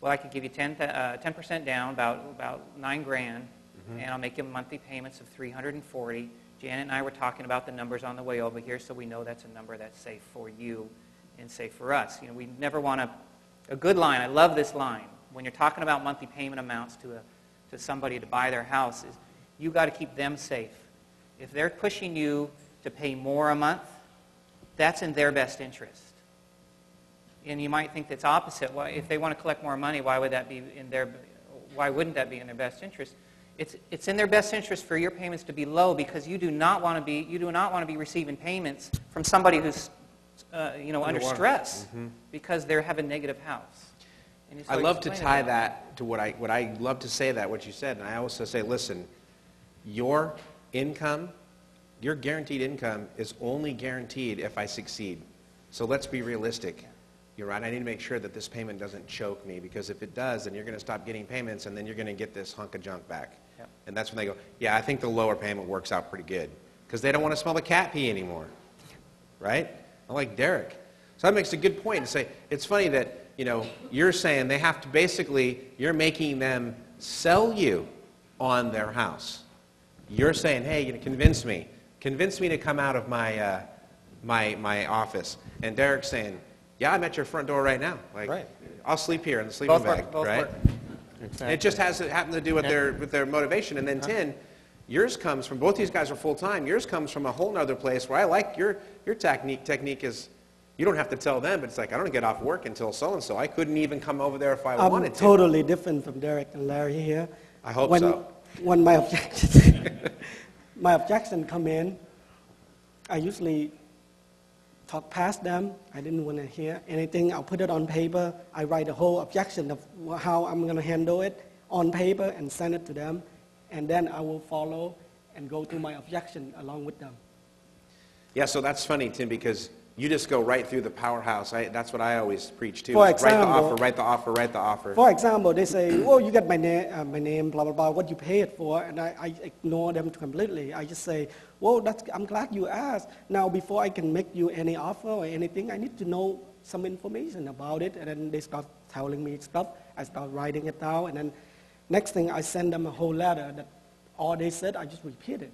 Well, I could give you 10% down, about $9,000, and I'll make you monthly payments of $340. Janet and I were talking about the numbers on the way over here, so we know that's a number that's safe for you and safe for us. You know, we never want a good line. I love this line. When you're talking about monthly payment amounts to somebody to buy their house, is you got to keep them safe. If they're pushing you to pay more a month, that's in their best interest. And you might think that's opposite. Well, if they want to collect more money, why wouldn't that be in their best interest? It's in their best interest for your payments to be low because you do not want to be receiving payments from somebody who's under stress because they have a negative house. And so I love to tie that to what I love to say that what you said, and I also say, listen, your income, your guaranteed income is only guaranteed if I succeed. So let's be realistic. You're right, I need to make sure that this payment doesn't choke me, because if it does, then you're going to stop getting payments, and then you're going to get this hunk of junk back. Yep. And that's when they go, yeah, I think the lower payment works out pretty good, because they don't want to smell the cat pee anymore, right? I like Derek. So that makes a good point to say, it's funny that, you know, you're saying they have to basically, you're making them sell you on their house. You're saying, hey, convince me to come out of my, my office. And Derek's saying, yeah, I'm at your front door right now. Like, right. I'll sleep here in the sleeping bag, right? Exactly. It just has to happen to do with their motivation. And then 10, yours comes from, both these guys are full-time. Yours comes from a whole other place where I like your technique is, You don't have to tell them, but it's like, I don't get off work until so-and-so. I couldn't even come over there if I I'm wanted to. totally different from Derek and Larry here. I hope when, so. When my objection come in, I usually talk past them. I didn't want to hear anything. I'll put it on paper. I write a whole objection of how I'm going to handle it on paper and send it to them. And then I will follow and go through my objection along with them. Yeah, so that's funny, Tim, because you just go right through the powerhouse. That's what I always preach, too. For is write the example- offer, write the offer, write the offer. For example, they say, well, you got my name, blah, blah, blah, what you pay it for, and I ignore them completely. I just say, well, I'm glad you asked. Now, before I can make you any offer or anything, I need to know some information about it, and then they start telling me stuff. I start writing it down, and then next thing, I send them a whole letter that all they said, I just repeat it,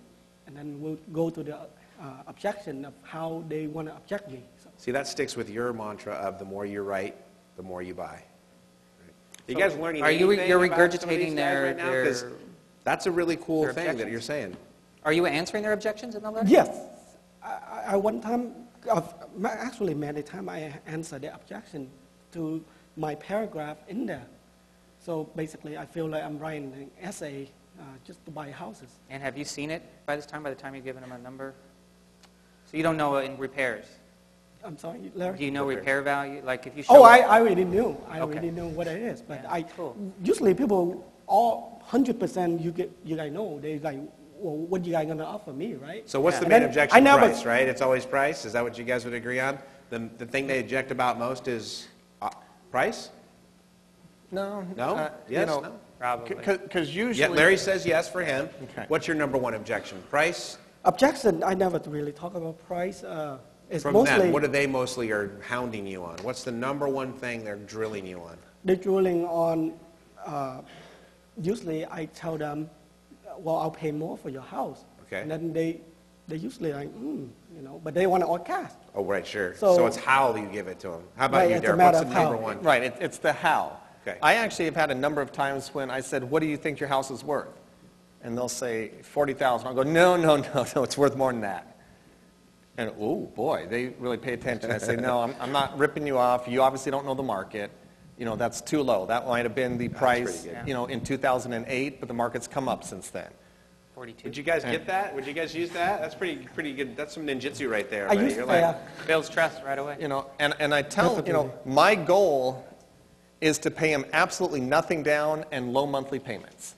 and then we'll go to the objection of how they want to object me. So. See, that sticks with your mantra of the more you write, the more you buy. Right. You guys learning anything you're about some of these regurgitating guys right now? 'Cause their that's a really cool their thing that objections. you're saying. Are you answering their objections in the letter? Yes. I one time, actually many times, I answered the objection to my paragraph in there. So basically, I feel like I'm writing an essay just to buy houses. And have you seen it by this time, by the time you've given them a number? So you don't know in repairs? I'm sorry, Larry? Do you know repair value? Like if you show Oh, I already knew. I Okay. already knew what it is. But Yeah, cool. usually people, all 100% you guys know. They like, well, what you guys going to offer me, right? So what's Yeah. the And main then objection? I never- Price, right? It's always price? Is that what you guys would agree on? The thing they object about most is price? No. No? Yes? No? Probably. Because Yeah, usually... Larry says yes for him. Okay. What's your number one objection? Price? Objection, I never really talk about price. It's From mostly them, what do they mostly are hounding you on? What's the number one thing they're drilling you on? they're drilling on, usually I tell them, well, I'll pay more for your house. Okay. And then they usually like, but they want it all cash. Oh, right, sure. So- So it's how you give it to them. How about Right, you, it's a Derek? matter What's the of number how. one? Right, it's the how. Okay. I actually have had a number of times when I said, what do you think your house is worth? And they'll say, $40,000. I'll go, no, it's worth more than that. And, oh, boy, they really pay attention. I say, no, I'm not ripping you off. You obviously don't know the market. That's too low. That might have been the price, pretty good. in 2008, but the market's come up since then. 42. Would you guys get that? Would you guys use that? That's pretty good. That's some ninjutsu right there. I buddy. used You're to like, Builds trust right away. And I tell, Definitely. my goal is to pay him absolutely nothing down and low monthly payments.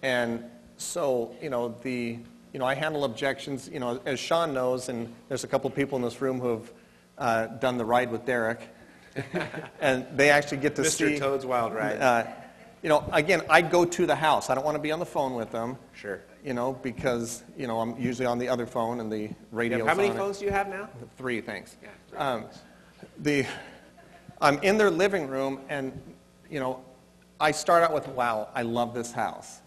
And so, I handle objections, as Sean knows, and there's a couple people in this room who have done the ride with Derek, and they actually get to see. Mr. Toad's Wild Ride. Again, I go to the house. I don't want to be on the phone with them. Sure. Because, I'm usually on the other phone and the radio's How many on it. phones do you have now? 3, thanks. Yeah, I'm in their living room, and, I start out with, wow, I love this house.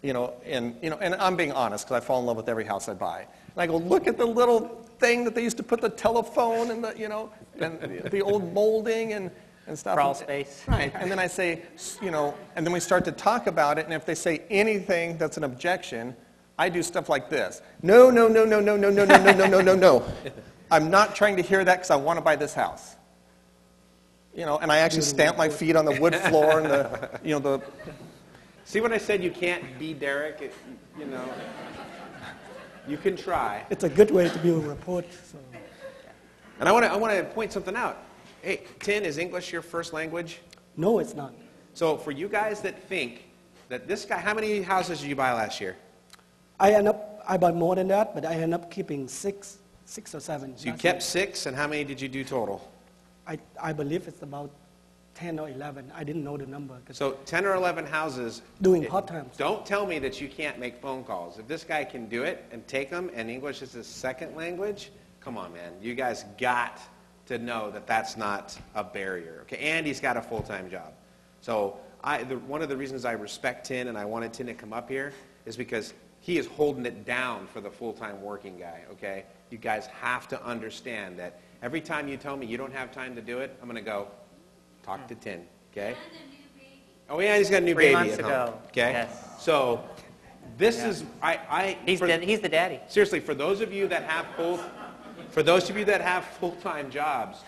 And I'm being honest, because I fall in love with every house I buy. And I go, look at the little thing that they used to put the telephone and and the old molding and stuff. Crawl space. Right. And then I say, and then we start to talk about it, and if they say anything that's an objection, I do stuff like this. No. I'm not trying to hear that because I want to buy this house. And I actually stamp my feet on the wood floor and the See when I said you can't be Derek? You can try. It's a good way to build a rapport. So. And I want to point something out. Hey, Tin, is English your first language? No, it's not. So for you guys that think that this guy, how many houses did you buy last year? I bought more than that, but I end up keeping six or seven. So you That's kept it. 6, and how many did you do total? I believe it's about 10 or 11. I didn't know the number. 'Cause So 10 or 11 houses. doing part-time. Don't tell me that you can't make phone calls. If this guy can do it and take them, and English is his second language, come on, man. You guys got to know that that's not a barrier. Okay, and he's got a full-time job. So one of the reasons I respect Tin and I wanted Tin to come up here is because he is holding it down for the full-time working guy, okay? You guys have to understand that every time you tell me you don't have time to do it, I'm going to go talk to Tin, okay? Oh, yeah, he's got a new 3 baby months at ago. home, okay? Yes. So this Yeah. is, He's the daddy. seriously, for those of you that have both, For those of you that have full-time jobs,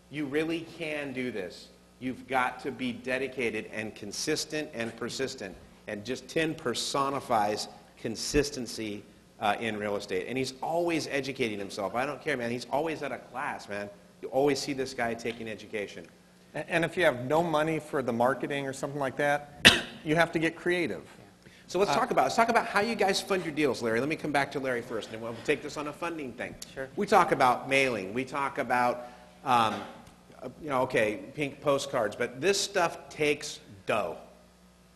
you really can do this. You've got to be dedicated and consistent and persistent. And just Tim personifies consistency in real estate. And he's always educating himself. I don't care, man. He's always at a class, man. You always see this guy taking education. And if you have no money for the marketing or something like that, you have to get creative. So let's talk about how you guys fund your deals, Larry. Let me come back to Larry first, and we'll take this on a funding thing. Sure. We talk about mailing. We talk about, pink postcards, but this stuff takes dough.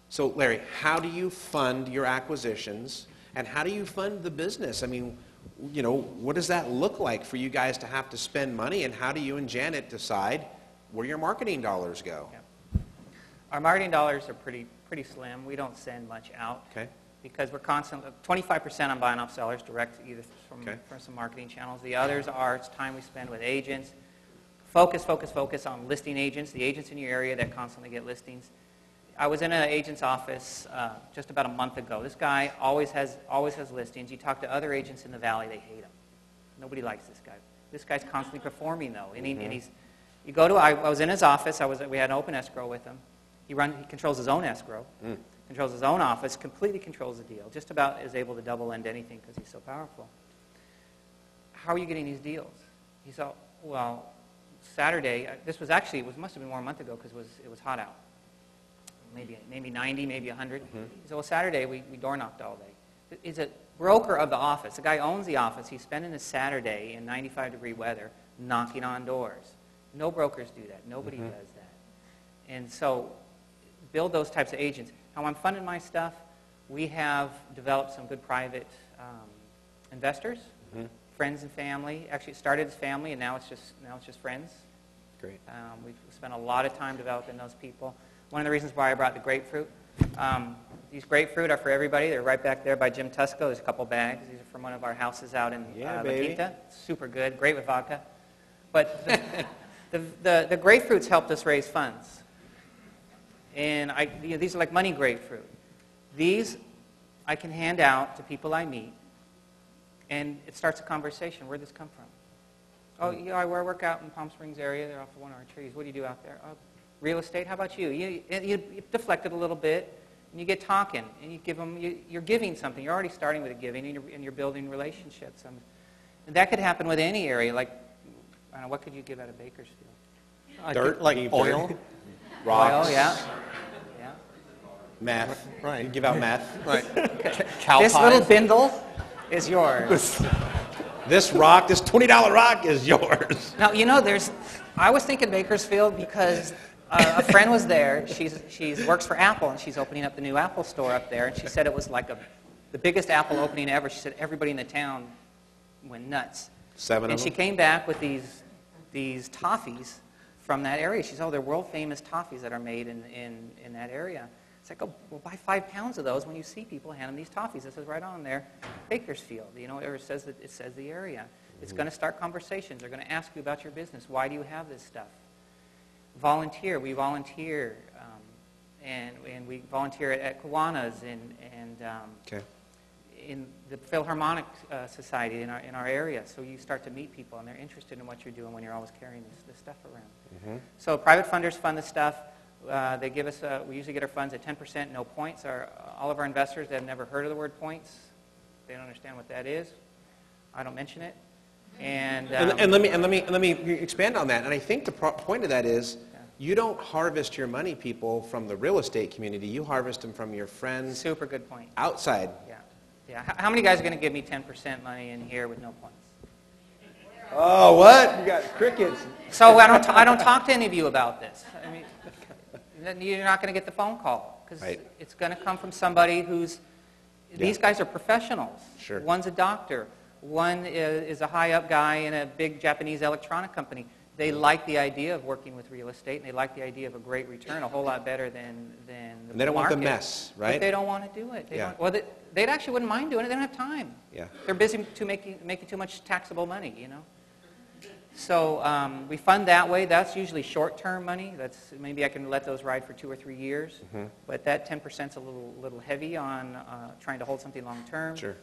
So, Larry, how do you fund your acquisitions, and how do you fund the business? I mean, what does that look like for you guys to have to spend money, and how do you and Janet decide where your marketing dollars go? Yeah. Our marketing dollars are pretty slim. We don't send much out. Okay. Because we're constantly, 25% on buying off sellers direct, either from some marketing channels. The others are it's time we spend with agents. Focus on listing agents, the agents in your area that constantly get listings. I was in an agent's office just about a month ago. This guy always has listings. You talk to other agents in the valley, they hate him. Nobody likes this guy. This guy's constantly performing though, and he's. You go to. I was in his office. We had an open escrow with him. He controls his own escrow, controls his own office, completely controls the deal. Just about is able to double end anything because he's so powerful. How are you getting these deals? He said, well, Saturday. This was actually must have been more a month ago because it was hot out. Maybe 90, maybe 100. He said, well, Saturday we door knocked all day. He's a broker of the office. The guy owns the office. He's spending his Saturday in 95-degree weather knocking on doors. No brokers do that. Nobody does that. And so build those types of agents. How I'm funding my stuff, we have developed some good private investors, friends and family. Actually, it started as family, and now it's just friends. Great. We've spent a lot of time developing those people. One of the reasons why I brought the grapefruit, these grapefruit are for everybody. They're right back there by Jim Tusco. There's a couple bags. These are from one of our houses out in La Quinta. Super good, great with vodka. But the grapefruits helped us raise funds. And these are like money grapefruit. These I can hand out to people I meet, and it starts a conversation. Where'd this come from? Oh, I work out in Palm Springs area. They're off of one of our trees. What do you do out there? Oh, real estate. How about you? You deflect it a little bit, and you get talking, and you give them. You're giving something. You're already starting with a giving, and you're building relationships. And that could happen with any area. Like, I don't know, what could you give out of Bakersfield? Dirt, like oil. Rocks. Oil, yeah. Meth. Right. You give out meth. Right. Cow This pies. little bindle is yours. This $20 rock is yours. Now, I was thinking Bakersfield because a friend was there. She works for Apple, and she's opening up the new Apple store up there. And she said it was like the biggest Apple opening ever. She said everybody in the town went nuts. 7 of And them? she came back with these toffees from that area. She said, oh, they're world-famous toffees that are made in that area. It's like, oh, well, buy 5 pounds of those when you see people hand them these toffees. It says right on there, Bakersfield. It says the area. It's going to start conversations. They're going to ask you about your business. Why do you have this stuff? Volunteer. We volunteer, and we volunteer at Kiwanis and in the Philharmonic Society in our area. So you start to meet people, and they're interested in what you're doing when you're always carrying this stuff around. So private funders fund the stuff. They give us. We usually get our funds at 10%, no points. All of our investors that have never heard of the word points, they don't understand what that is. I don't mention it. And let me expand on that. And I think the point of that is, you don't harvest your money, people, from the real estate community. You harvest them from your friends. Super good point. Outside. Yeah. How many guys are going to give me 10% money in here with no points? Oh, what? You got crickets. So I don't talk to any of you about this. I mean, you're not going to get the phone call because it's going to come from somebody who's. These guys are professionals. Sure. One's a doctor. One is a high-up guy in a big Japanese electronic company. They like the idea of working with real estate, and they like the idea of a great return, a whole lot better than the And they don't market. want the mess, right? But they don't want to do it. They actually wouldn't mind doing it. They don't have time. Yeah. They're busy making too much taxable money, So we fund that way. That's usually short-term money. Maybe I can let those ride for 2 or 3 years. But that 10% is a little heavy on trying to hold something long-term. Sure.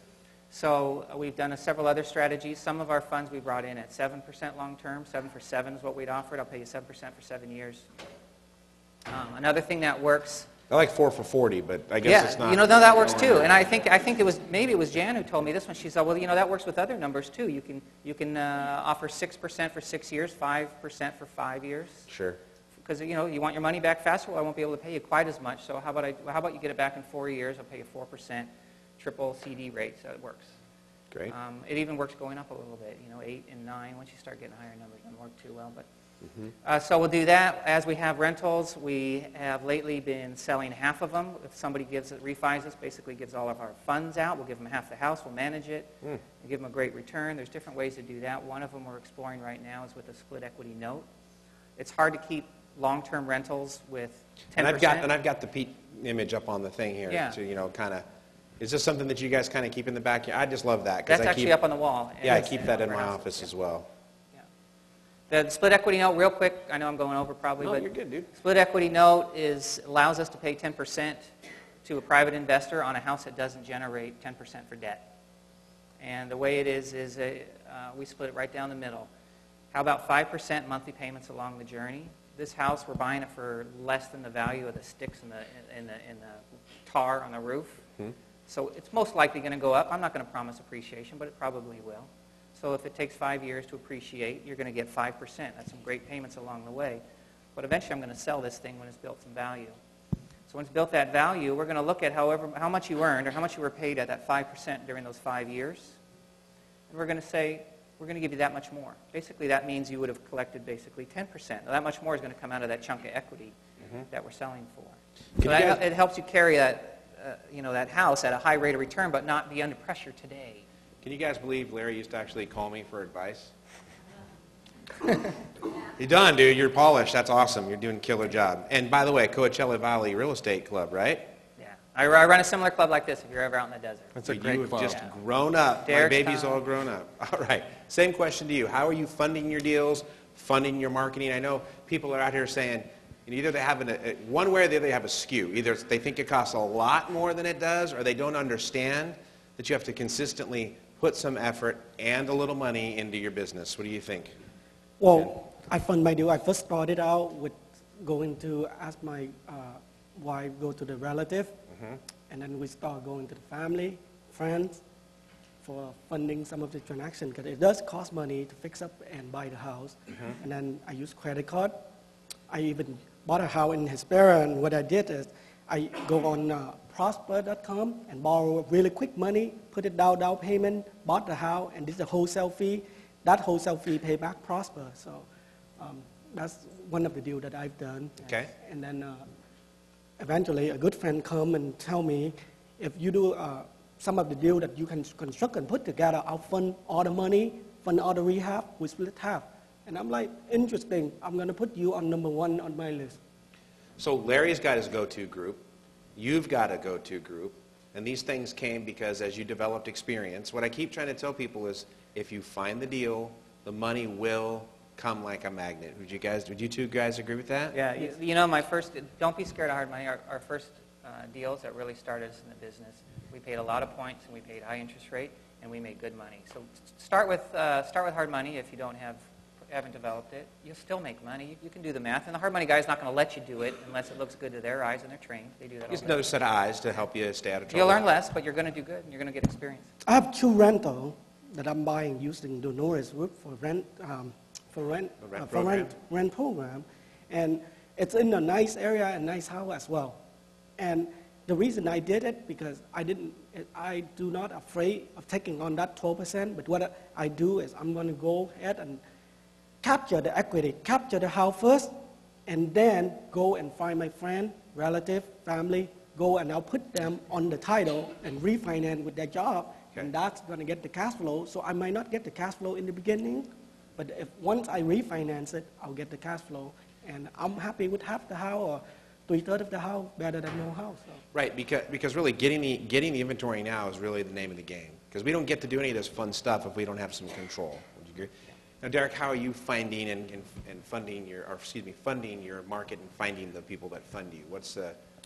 So we've done several other strategies. Some of our funds we brought in at 7% long-term. 7 for 7 is what we'd offered. I'll pay you 7% for 7 years. Another thing that works. I like 4 for 40, but I guess it's not. You know, no, that works too. And I think it was maybe it was Jan who told me this one. She said, well, you know, that works with other numbers too. You can offer 6% for 6 years, 5% for 5 years. Sure. Because you know you want your money back faster. Well, I won't be able to pay you quite as much. So how about you get it back in 4 years? I'll pay you 4%, triple CD rate. So it works. Great. It even works going up a little bit. You know, 8 and 9. Once you start getting higher numbers, it doesn't work too well, but. So we'll do that. As we have rentals, we have lately been selling half of them. If somebody refis us, basically gives all of our funds out, we'll give them half the house, we'll manage it, and give them a great return. There's different ways to do that. One of them we're exploring right now is with a split equity note. It's hard to keep long-term rentals with 10%. And I've got the Pete image up on the thing here. Yeah. To, you know, kind of. Is this something that you guys kind of keep in the back? I just love that. That's actually up on the wall. Yeah, I keep that in my office as well. The split equity note, real quick, I know I'm going over probably, but you're good, dude. Split equity note allows us to pay 10% to a private investor on a house that doesn't generate 10% for debt. And the way it is we split it right down the middle. How about 5% monthly payments along the journey? This house, we're buying it for less than the value of the sticks in the tar on the roof. So it's most likely going to go up. I'm not going to promise appreciation, but it probably will. So if it takes 5 years to appreciate, you're going to get 5%. That's some great payments along the way. But eventually I'm going to sell this thing when it's built some value. So when it's built that value, we're going to look at how much you earned or how much you were paid at that 5% during those 5 years. And we're going to say, we're going to give you that much more. Basically, that means you would have collected basically 10%. Now, that much more is going to come out of that chunk of equity that we're selling for. So it helps you carry that, that house at a high rate of return, but not be under pressure today. Can you guys believe Larry used to actually call me for advice? You're done, dude. You're polished. That's awesome. You're doing a killer job. And by the way, Coachella Valley Real Estate Club, right? Yeah. I run a similar club like this if you're ever out in the desert. That's a great club. You have just grown up. Derek's My baby's time. all grown up. All right. Same question to you. How are you funding your deals, funding your marketing? I know people are out here saying, either they have one way or the other they have a skew. Either they think it costs a lot more than it does, or they don't understand that you have to consistently put some effort and a little money into your business. What do you think? Well, I fund my deal. I first started out with going to ask my wife, go to the relative, and then we start going to the family, friends, for funding some of the transactions, because it does cost money to fix up and buy the house. And then I use credit card. I even bought a house in Hesperia, and what I did is I go on prosper.com and borrow really quick money, put it down payment, bought the house, and this is a wholesale fee. That wholesale fee pay back Prosper. So that's one of the deals that I've done. Okay. And then eventually a good friend come and tell me, if you do some of the deal that you can construct and put together, I'll fund all the money, fund all the rehab, we split half. And I'm like, interesting, I'm going to put you on number 1 on my list. So Larry's got his go-to group. You've got a go-to group. And these things came because as you developed experience, what I keep trying to tell people is if you find the deal, the money will come like a magnet. Would you two guys agree with that? Yeah, don't be scared of hard money. Our first deals that really started us in the business, we paid a lot of points and we paid high interest rate and we made good money. So start with hard money if you haven't developed it. You'll still make money. You can do the math. And the hard money guy is not going to let you do it unless it looks good to their eyes and they're trained. They do that all Just the time. another set of eyes to help you stay out of trouble. You'll learn less, but you're going to do good and you're going to get experience. I have 2 rentals that I'm buying using the Norris Group for rent program, and it's in a nice area and nice house as well. And the reason I did it because I do not afraid of taking on that 12%. But what I do is I'm going to go ahead and capture the equity, capture the house first, and then go and find my friend, relative, family, go and I'll put them on the title and refinance with their job. Okay. And that's going to get the cash flow. So I might not get the cash flow in the beginning, but once I refinance it, I'll get the cash flow. And I'm happy with half the house or 3/3 of the house, better than no house. So. Right, because really getting the inventory now is really the name of the game. Because we don't get to do any of this fun stuff if we don't have some control. Would you agree? Now, Derek, how are you finding and funding your market and finding the people that fund you?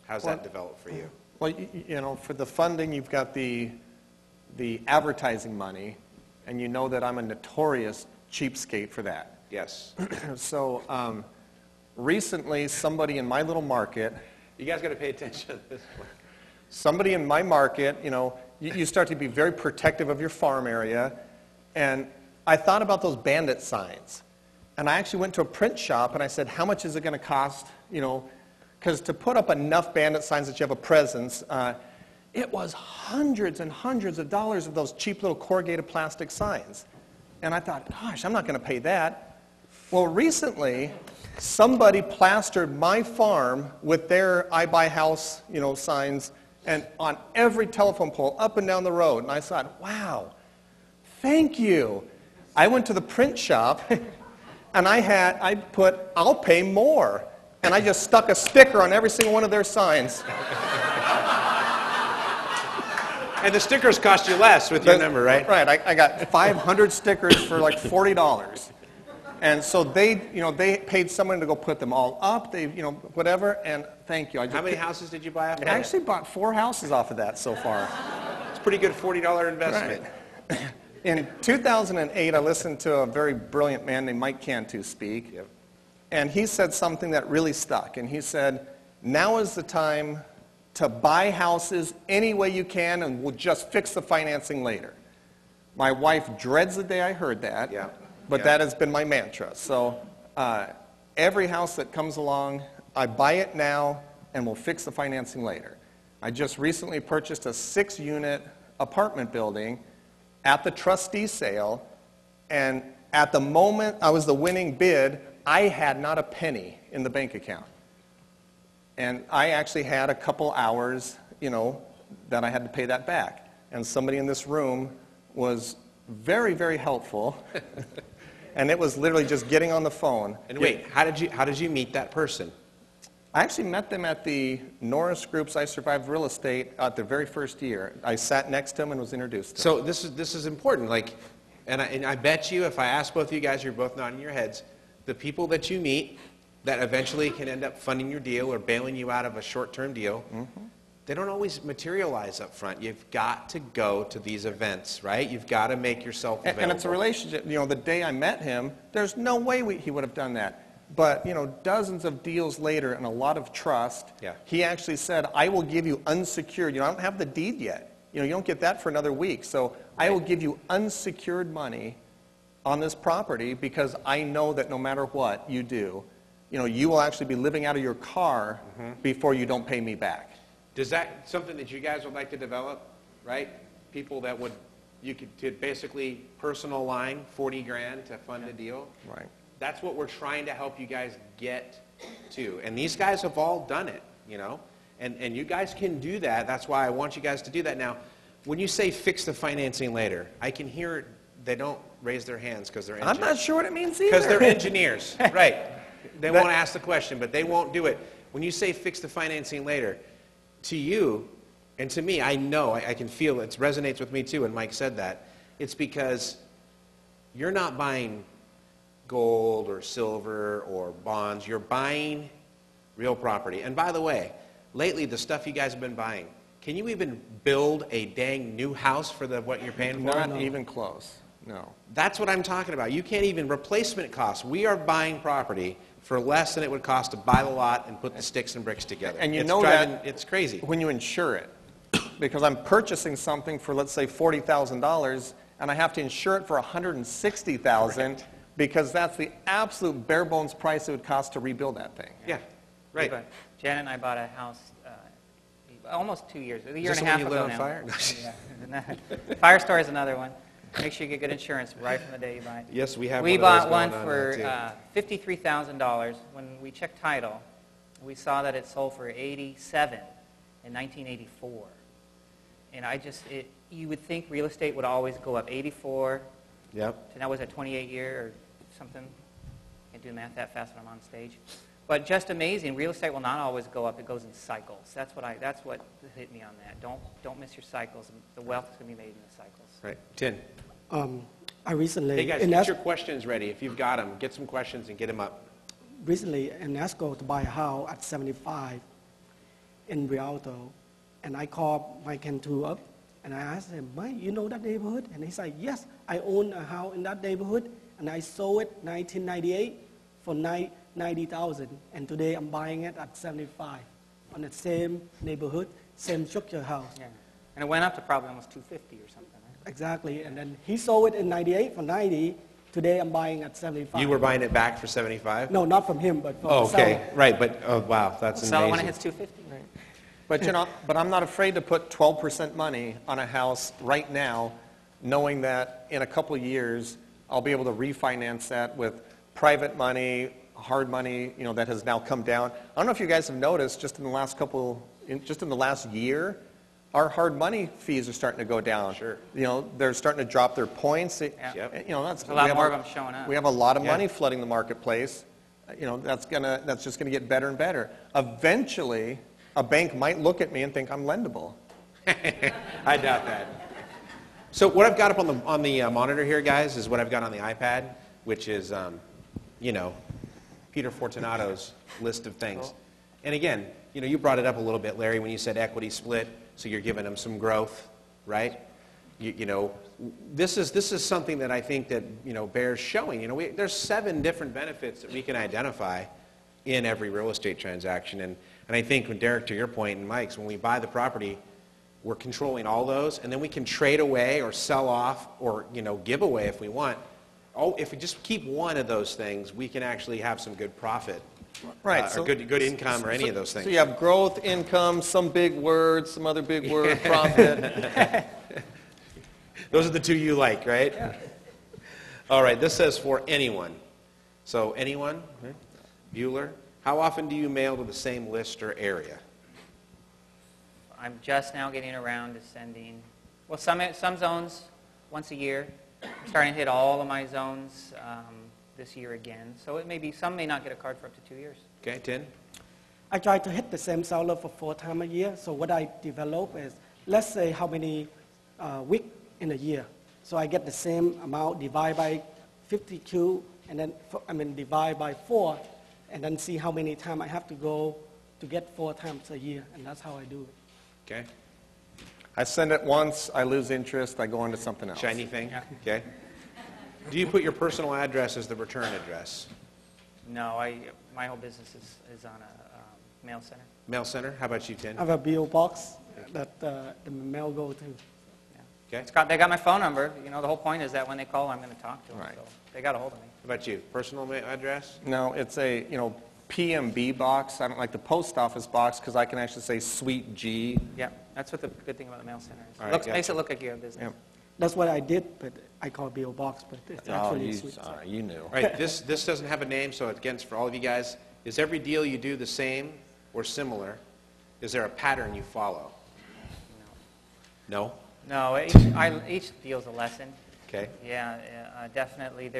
How's that developed for you? Well, for the funding, you've got the the advertising money, and you know that I'm a notorious cheapskate for that. Yes. So recently, somebody in my little market, You guys got to pay attention to this one. somebody in my market, you know, you start to be very protective of your farm area, and I thought about those bandit signs. And I actually went to a print shop and I said, how much is it going to cost, you know, because to put up enough bandit signs that you have a presence, it was hundreds and hundreds of dollars of those cheap little corrugated plastic signs. And I thought, gosh, I'm not going to pay that. Well, recently, somebody plastered my farm with their I Buy House, you know, signs, and on every telephone pole up and down the road. And I thought, wow, thank you. I went to the print shop, and I put, I'll pay more. And I just stuck a sticker on every single one of their signs. And the stickers cost you less with your number, right? Right. I got 500 stickers for like $40. And so they paid someone to go put them all up. They, you know, whatever. And thank you. How many houses did you buy off of I that? actually bought 4 houses off of that so far. It's a pretty good $40 investment. Right. In 2008, I listened to a very brilliant man named Mike Cantu speak. Yep. And he said something that really stuck. And he said, now is the time to buy houses any way you can, and we'll just fix the financing later. My wife dreads the day I heard that, Yeah. but Yeah. that has been my mantra. So every house that comes along, I buy it now, and we'll fix the financing later. I just recently purchased a 6-unit apartment building at the trustee sale, and at the moment I was the winning bid, I had not a penny in the bank account. And I actually had a couple hours, you know, that I had to pay that back. And somebody in this room was very, very helpful. And it was literally just getting on the phone. And wait, how did you meet that person? I actually met them at the Norris Group's I Survived Real Estate at the very first year. I sat next to him and was introduced to him. So this is important. Like, and I bet you, if I ask both of you guys, you're both nodding your heads. The people that you meet that eventually can end up funding your deal or bailing you out of a short-term deal, they don't always materialize up front. You've got to go to these events, right? You've got to make yourself available. And it's a relationship. You know, the day I met him, there's no way he would have done that. But, you know, dozens of deals later and a lot of trust, Yeah. he actually said, I will give you unsecured. You know, I don't have the deed yet. You know, you don't get that for another week. So I will give you unsecured money on this property because I know that no matter what you do, you know, you will actually be living out of your car before you don't pay me back. Is that something that you guys would like to develop, right? People that you could basically personal line 40 grand to fund a deal? Right. That's what we're trying to help you guys get to. And these guys have all done it, you know? And you guys can do that. That's why I want you guys to do that. Now, when you say fix the financing later, I can hear they don't raise their hands because they're engineers. I'm not sure what it means either. Because they're engineers, right. They won't ask the question, but they won't do it. When you say fix the financing later, to you and to me, I know, I can feel it resonates with me too, and Mike said that. It's because you're not buying gold or silver or bonds. You're buying real property. And by the way, lately the stuff you guys have been buying, can you even build a dang new house for what you're paying for? Not even close. No. That's what I'm talking about. You can't even replacement costs. We are buying property for less than it would cost to buy the lot and put the sticks and bricks together. And you it's know driving, that it's crazy. when you insure it, because I'm purchasing something for, let's say, $40,000, and I have to insure it for $160,000 Right. because that's the absolute bare bones price it would cost to rebuild that thing. Yeah, right. Janet and I bought a house almost 2 years, a year Is and this a the half one you ago lit on now. fire? Yeah. Firestore is another one. Make sure you get good insurance right from the day you buy it. Yes, we have We one of those bought one going on for now, $53,000. When we checked title, we saw that it sold for $87,000 in 1984. And you would think real estate would always go up. 84, Yep. and that was a 28-year or something. Can't do the math that fast when I'm on stage. But just amazing. Real estate will not always go up. It goes in cycles. That's what hit me on that. Don't miss your cycles. The wealth is going to be made in the cycles. Right. Tin. I recently Hey guys, in get Es- your questions ready. If you've got them, get some questions and get them up. recently in Esco to buy a house at 75 in Rialto, and I called Mike Cantu up, And I asked him, Mike, you know that neighborhood? And he said, yes, I own a house in that neighborhood, and I sold it 1998 for 90,000, and today I'm buying it at 75 on the same neighborhood, same structure house. Yeah. And it went up to probably almost 250 or something, right? Exactly, and then he sold it in 98 for 90. Today I'm buying at 75. You were buying it back for 75? No, not from him, but from Oh, the seller. okay, right, but, oh, wow, that's Sell it when it amazing. hits 250. Right. But you know, but I'm not afraid to put 12% money on a house right now, knowing that in a couple of years, I'll be able to refinance that with private money, hard money, you know, that has now come down. I don't know if you guys have noticed, just in the last year, our hard money fees are starting to go down. Sure. You know, they're starting to drop their points. Yeah. Yep. You know, that's There's a lot we have more of them showing up. We have a lot of Yeah. money flooding the marketplace. You know, that's just gonna get better and better. Eventually, a bank might look at me and think I'm lendable. I doubt that. So what I've got up on the monitor here, guys, is what I've got on the iPad, which is, you know, Peter Fortunato's list of things. Cool. And again, you know, you brought it up a little bit, Larry, when you said equity split, so you're giving them some growth, right? You know, this is something that I think that, you know, bears showing. You know, there's 7 different benefits that we can identify in every real estate transaction. And I think, when Derek, to your point, and Mike's, when we buy the property, we're controlling all those, and then we can trade away or sell off or, you know, give away if we want. Oh, if we just keep one of those things, we can actually have some good profit. Right. Or good income or any of those things. So you have growth, income, some big words, some other big word, profit. Those are the 2 you like, right? Yeah. All right, this says for anyone. So anyone, Bueller, how often do you mail to the same list or area? I'm just now getting around to sending, well, some zones once a year. I'm starting to hit all of my zones this year again. So it may be, some may not get a card for up to 2 years. Okay, Tin? I try to hit the same seller for 4 times a year. So what I develop is, let's say how many weeks in a year. So I get the same amount, divide by 52, and then divide by 4, and then see how many times I have to go to get 4 times a year, and that's how I do it. Okay. I send it once, I lose interest, I go on to something else. Shiny thing? Yeah. Okay. Do you put your personal address as the return address? No, my whole business is on a mail center. Mail center? How about you, Tin? I have a PO box that the mail go to. Okay. They got my phone number. You know, the whole point is that when they call, I'm going to talk to them. Right. So they got a hold of me. How about you? Personal address? No, it's a, you know, PMB box. I don't like the post office box because I can actually say Suite G. Yeah, that's what the good thing about the mail center is. All right, Makes gotcha. it look like you have business. Yep. That's what I did, but I call it PO box, but it's Oh, actually you, sweet. you knew. All right, this doesn't have a name, so again, for all of you guys, is every deal you do the same or similar? Is there a pattern you follow? No? No, each deal's a lesson. Okay. Yeah, definitely.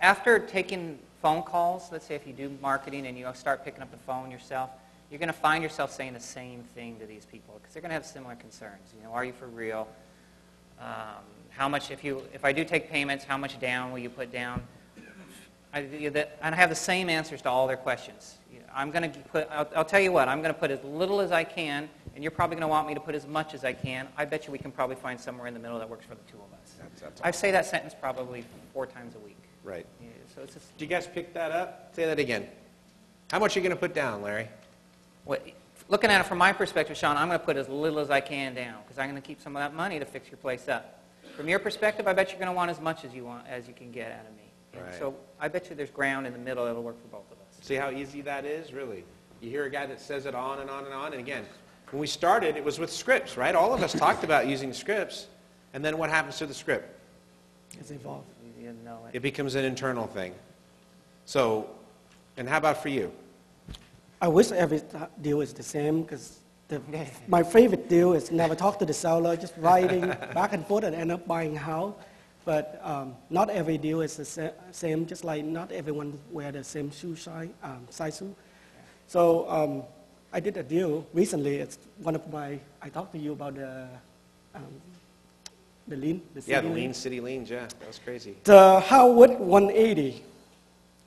After taking phone calls, let's say if you do marketing and you start picking up the phone yourself, you're going to find yourself saying the same thing to these people because they're going to have similar concerns. You know, are you for real? How much, if I do take payments, how much down will you put down? And I have the same answers to all their questions. I'm going to I'll tell you what, I'm going to put as little as I can, and you're probably going to want me to put as much as I can. I bet you we can probably find somewhere in the middle that works for the 2 of us. That's I say that sentence probably 4 times a week. right. Yeah, so it's just, Did you guys pick that up? Say that again. How much are you going to put down, Larry? looking at it from my perspective, Sean, I'm going to put as little as I can down because I'm going to keep some of that money to fix your place up. From your perspective, I bet you're going to want as much as you can get out of me. And Right. so I bet you there's ground in the middle that'll work for both of us. See how easy that is, really? You hear a guy that says it on and on and on, and again, when we started, it was with scripts, right? All of us talked about using scripts, and then what happens to the script? It's evolved. You didn't know it. It becomes an internal thing. So, and how about for you? I wish every deal is the same because my favorite deal is never talk to the seller, just writing back and forth and end up buying a house. But not every deal is the same, just like not everyone wear the same size shoe. So I did a deal recently. It's one of I talked to you about the lean. Yeah, the lean, city leans, yeah. That was crazy. The Howard 180.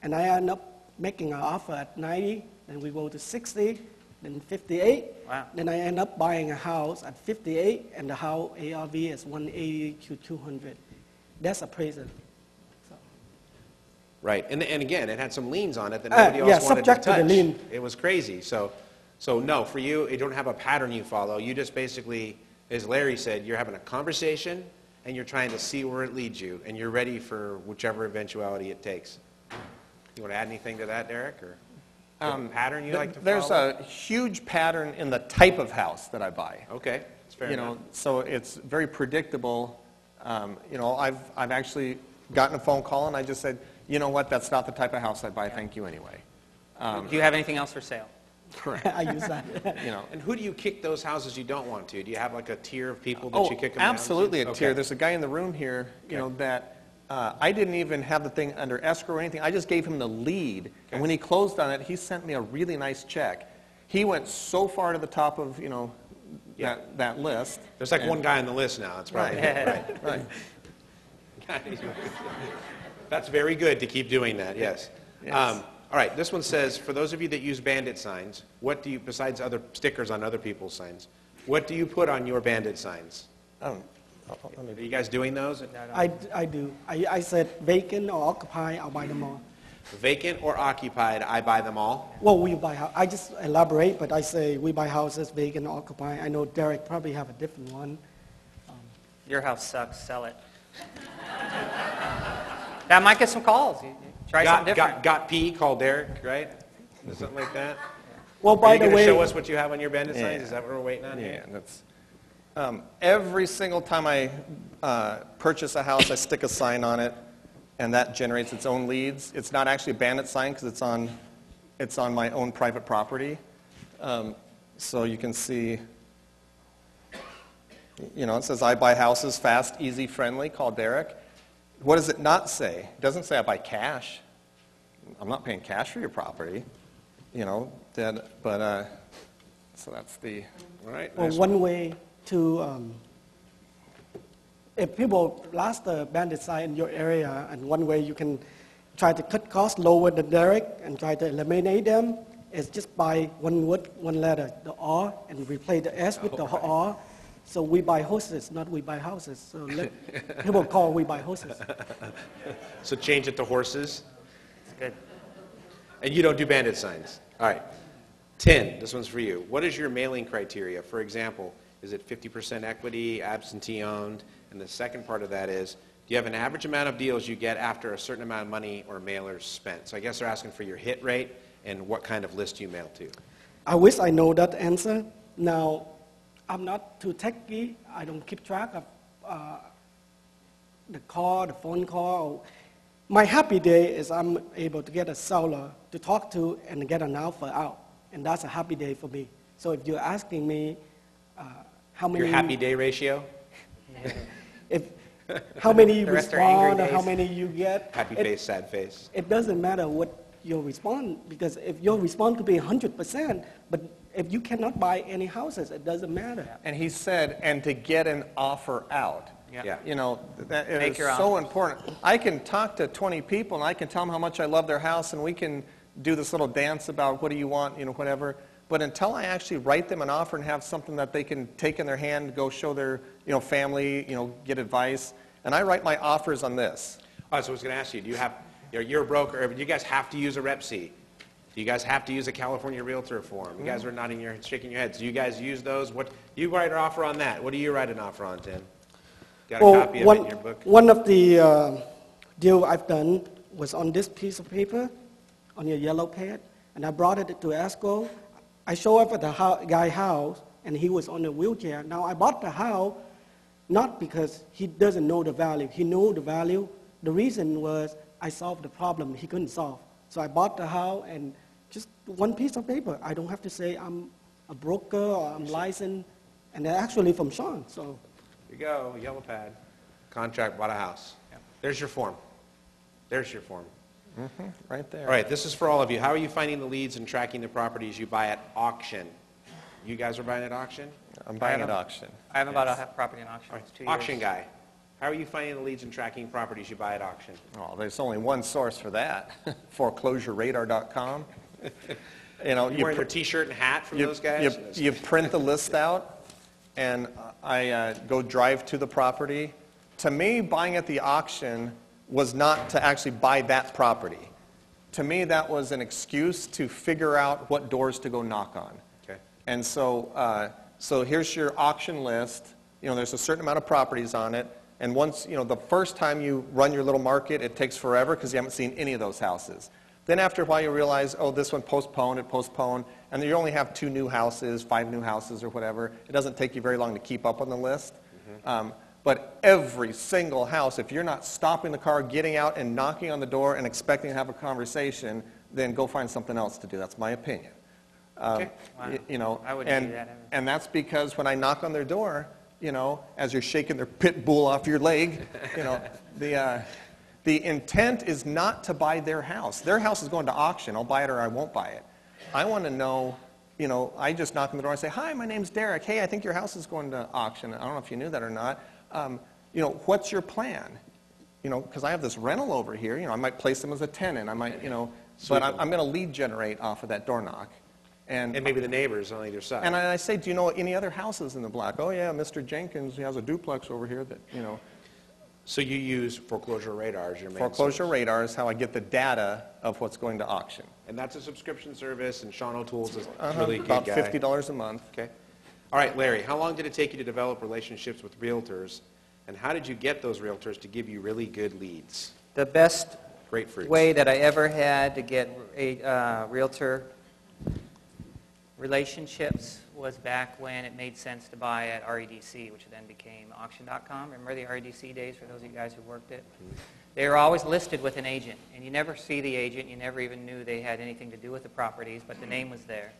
And I end up making an offer at 90, then we go to 60, then 58. Wow. Then I end up buying a house at 58, and the house ARV is 180 to 200. That's appraisal. So, Right, and again, it had some liens on it that nobody else yeah, wanted to subject to the touch. lien. It was crazy, so no, for you, you don't have a pattern you follow. You just basically, as Larry said, you're having a conversation, and you're trying to see where it leads you, and you're ready for whichever eventuality it takes. You want to add anything to that, Derek, or pattern you like to follow? There's a huge pattern in the type of house that I buy. Okay, that's fair You enough. know, so it's very predictable. You know, I've actually gotten a phone call and I just said, you know what, that's not the type of house I'd buy, thank you anyway. Do you have anything else for sale? Correct. I use that. You know. And who do you kick those houses you don't want to? Do you have like a tier of people that you kick them down to? Absolutely a tier. Okay. There's a guy in the room here, you know, that I didn't even have the thing under escrow or anything. I just gave him the lead. And when he closed on it, he sent me a really nice check. He went so far to the top of, you know, Yeah. that list. There's like one guy on the list now. It's probably Right. That's very good to keep doing that. Yes. Yes. All right. This one says, for those of you that use bandit signs, what do you, besides other stickers on other people's signs, what do you put on your bandit signs? Let Are me you guys doing those? I do. I said vacant or occupied, I'll buy them all. Vacant or occupied, I buy them all. Well, we buy house. I just elaborate, but I say we buy houses vacant or occupied. I know Derek probably have a different one. Your house sucks, sell it. That might get some calls. You try something different. Got P, call Derek, right? Or something like that. Well, Are by you the going to way, show us what you have on your bandit signs? Yeah. Is that what we're waiting on Yeah, here? that's, every single time I purchase a house, I stick a sign on it, and that generates its own leads. It's not actually a bandit sign because it's on my own private property. So you can see, you know, it says I buy houses fast, easy, friendly, call Derek. What does it not say? It doesn't say I buy cash. I'm not paying cash for your property, you know, but so that's the... All right. well, nice one way to, if people lost the bandit sign in your area, and one way you can try to cut costs lower than Derek and try to eliminate them is just buy one word, one letter, the R, and replace the S with the R. So we buy horses, not we buy houses. So let people call we buy horses. So change it to horses. It's good. And you don't do bandit signs. All right. 10, this one's for you. What is your mailing criteria? For example, is it 50% equity, absentee owned? And the second part of that is, do you have an average amount of deals you get after a certain amount of money or mailers spent? So I guess they're asking for your hit rate and what kind of list you mail to. I wish I know that answer. Now, I'm not too techy. I don't keep track of the call, the phone call. My happy day is I'm able to get a seller to talk to and get an offer out. And that's a happy day for me. So if you're asking me how many... Your happy day ratio? How many The rest are angry respond or how days. many you get. Happy face, sad face. It doesn't matter what your response, because if your response could be 100%, but if you cannot buy any houses, it doesn't matter. And he said, and to get an offer out. Yeah. You know, that Make is your so offers. important. I can talk to 20 people and I can tell them how much I love their house and we can do this little dance about what do you want, you know, whatever. But until I actually write them an offer and have something that they can take in their hand, go show their, you know, family, you know, get advice. And I write my offers on this. Oh, so I was going to ask you, do you have, you're a broker, do you guys have to use a Rep C? Do you guys have to use a California Realtor form? You guys are nodding your, shaking your heads. Do you guys use those? What, you write an offer on that. What do you write an offer on, Tim? Got a copy of it in your book? One of the deal I've done was on this piece of paper, on your yellow pad, and I brought it to escrow. I show up at the guy's house, and he was on a wheelchair. Now, I bought the house not because he doesn't know the value. He knew the value. The reason was I solved the problem he couldn't solve. So I bought the house, and just one piece of paper. I don't have to say I'm a broker or I'm licensed, and they're actually from Sean. So Here you go, yellow pad. Contract, bought a house. There's your form. There's your form. Right there. All right, this is for all of you. How are you finding the leads and tracking the properties you buy at auction? You guys are buying at auction? I'm buying at auction. I haven't bought a property in auction. It's 2 years. Auction guy. How are you finding the leads and tracking properties you buy at auction? Oh, there's only one source for that, foreclosureradar.com. You know, You wearing their T-shirt and hat from those guys? You print the list out, and I go drive to the property. To me, buying at the auction was not to actually buy that property. To me, that was an excuse to figure out what doors to go knock on. Okay. And so, so here's your auction list. You know, there's a certain amount of properties on it. And once, you know, the first time you run your little market, it takes forever because you haven't seen any of those houses. Then after a while, you realize, oh, this one postponed, and then you only have 2 new houses, 5 new houses, or whatever. It doesn't take you very long to keep up on the list. But every single house, if you're not stopping the car, getting out and knocking on the door and expecting to have a conversation, then go find something else to do. That's my opinion. Okay. Wow. You know, I wouldn't do that ever. and that's because when I knock on their door, you know, as you're shaking their pit bull off your leg, you know, the intent is not to buy their house. Their house is going to auction. I'll buy it or I won't buy it. I want to know, you know, I just knock on the door and say, hi, my name's Derek. Hey, I think your house is going to auction. I don't know if you knew that or not. You know, what's your plan? You know, because I have this rental over here. You know, I might place them as a tenant. I might, you know, but I'm going to lead generate off of that door knock. And maybe the neighbors on either side. And I say, do you know any other houses in the block? Oh, yeah, Mr. Jenkins, he has a duplex over here that, you know. So you use foreclosure radar as your main Foreclosure source. radar is how I get the data of what's going to auction. And that's a subscription service, and Sean O'Toole's a really good About guy. $50 a month. Okay. All right, Larry, how long did it take you to develop relationships with realtors, and how did you get those realtors to give you really good leads? The best Grapefruits. way that I ever had to get a realtor relationships was back when it made sense to buy at REDC, which then became auction.com. Remember the REDC days for those of you guys who worked it? They were always listed with an agent, and you never see the agent. You never even knew they had anything to do with the properties, but the name was there.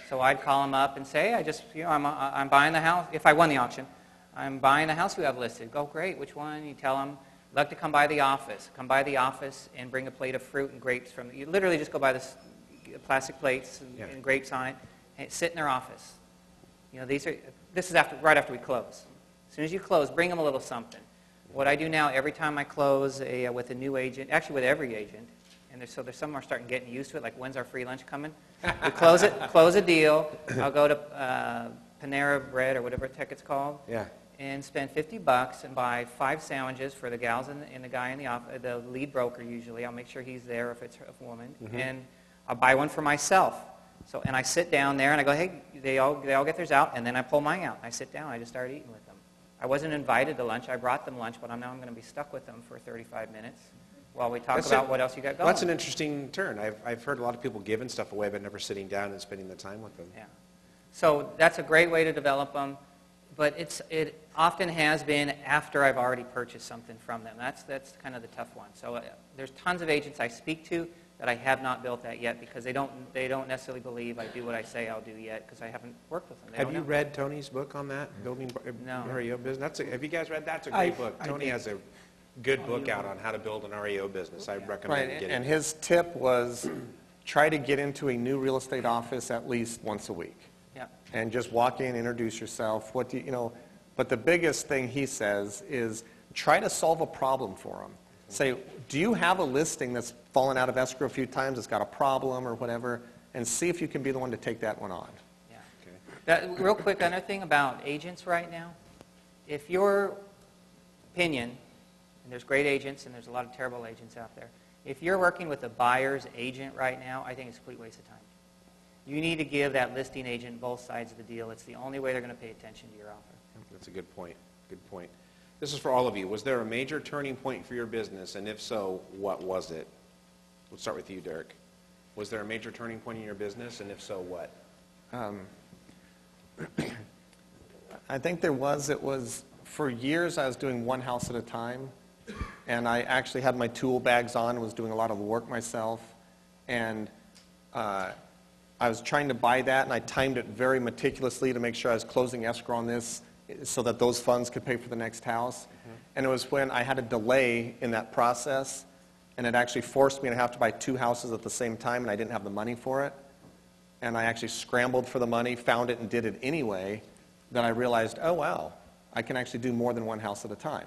So I'd call them up and say, I just, you know, I'm buying the house. If I won the auction, I'm buying the house you have listed. Go, great. Which one? You tell them, I'd like to come by the office. Come by the office and bring a plate of fruit and grapes from. You literally just go buy this plastic plates and grapes on it. And sit in their office. You know, this is right after we close. As soon as you close, bring them a little something. What I do now, every time I close with a new agent, actually with every agent, and there's some are starting getting used to it, like when's our free lunch coming? We close a deal. I'll go to Panera Bread or whatever the heck it's called, and spend $50 and buy 5 sandwiches for the gals and the guy in the office, the lead broker usually. I'll make sure he's there if it's a woman, and I'll buy one for myself. So, and I sit down there and I go, hey, they all get theirs out, and then I pull mine out. I sit down, I just start eating with them. I wasn't invited to lunch. I brought them lunch, but now I'm going to be stuck with them for 35 minutes while we talk about what else you got going. Well, that's an interesting turn. I've heard a lot of people giving stuff away, but never sitting down and spending the time with them. Yeah. So that's a great way to develop them, but it often has been after I've already purchased something from them. That's kind of the tough one. So there's tons of agents I speak to that I have not built that yet because they don't necessarily believe I do what I say I'll do yet because I haven't worked with them. Have you read Tony's book on that, Building REO Business? Have you guys read that? That's a great book. Tony has a good book out on how to build an REO business. I recommend getting it. And his tip was try to get into a new real estate office at least once a week. Yeah. And just walk in, introduce yourself. What do you know? But the biggest thing he says is try to solve a problem for them. Say, do you have a listing that's fallen out of escrow a few times, it's got a problem or whatever, and see if you can be the one to take that one on. Yeah. Okay. Real quick, another thing about agents right now, if your opinion, and there's great agents and there's a lot of terrible agents out there, if you're working with a buyer's agent right now, I think it's a complete waste of time. You need to give that listing agent both sides of the deal. It's the only way they're going to pay attention to your offer. That's a good point. Good point. This is for all of you. Was there a major turning point for your business, and if so, what was it? We'll start with you, Derek. Was there a major turning point in your business, and if so, what? I think there was. It was, for years I was doing one house at a time, and I actually had my tool bags on and was doing a lot of the work myself, and I was trying to buy that, and I timed it very meticulously to make sure I was closing escrow on this so that those funds could pay for the next house. And it was when I had a delay in that process, and it actually forced me to have to buy 2 houses at the same time, and I didn't have the money for it. And I actually scrambled for the money, found it, and did it anyway, that I realized, oh, wow, I can actually do more than one house at a time.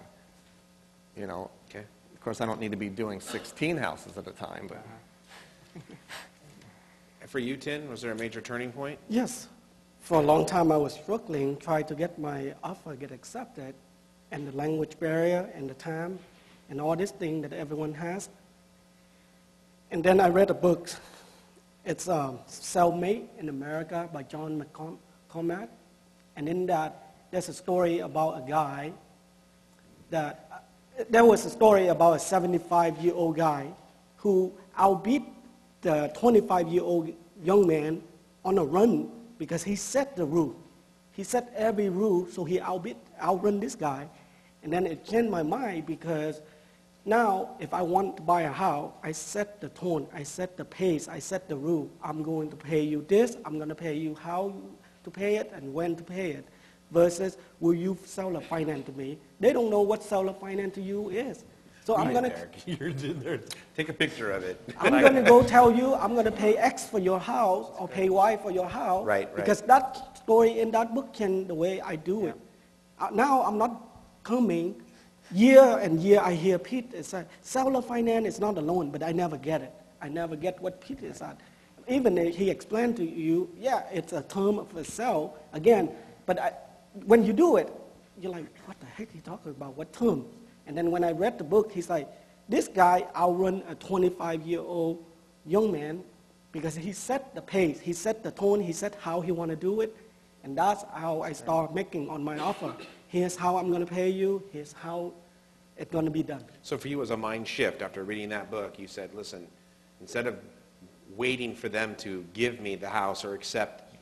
You know, Okay. Of course, I don't need to be doing 16 houses at a time, but... For you, Tin, was there a major turning point? Yes. For a long time, I was struggling, trying to get my offer get accepted, and the language barrier, and the time, and all this thing that everyone has. And then I read a book. It's Self-Made in America by John McCormack. And in that, there's a story about a guy there was a story about a 75-year-old guy who outbeat the 25-year-old young man on a run because he set the rule. He set every rule, so he outrun this guy. And then it changed my mind because now if I want to buy a house, I set the tone, I set the pace, I set the rule. I'm going to pay you this, I'm going to pay you how to pay it and when to pay it. Versus, will you sell a finance to me? They don't know what seller finance to you is. So I'm going to... You're in there. Take a picture of it. I'm going to go tell you I'm going to pay X for your house or pay Y for your house. Right. Because that story in that book changed the way I do it. Now I'm not coming. Year and year I hear Pete say, seller finance is not a loan, but I never get it. I never get what Pete is at. Even he explained to you, yeah, it's a term of a sell. Again, but when you do it, you're like, what the heck are you talking about? What term? And then when I read the book, he's like, this guy outrun a 25-year-old young man because he set the pace, he set the tone, he set how he want to do it. And that's how I start making on my offer. Here's how I'm going to pay you. Here's how it's going to be done. So for you, it was a mind shift after reading that book. You said, listen, instead of waiting for them to give me the house or accept,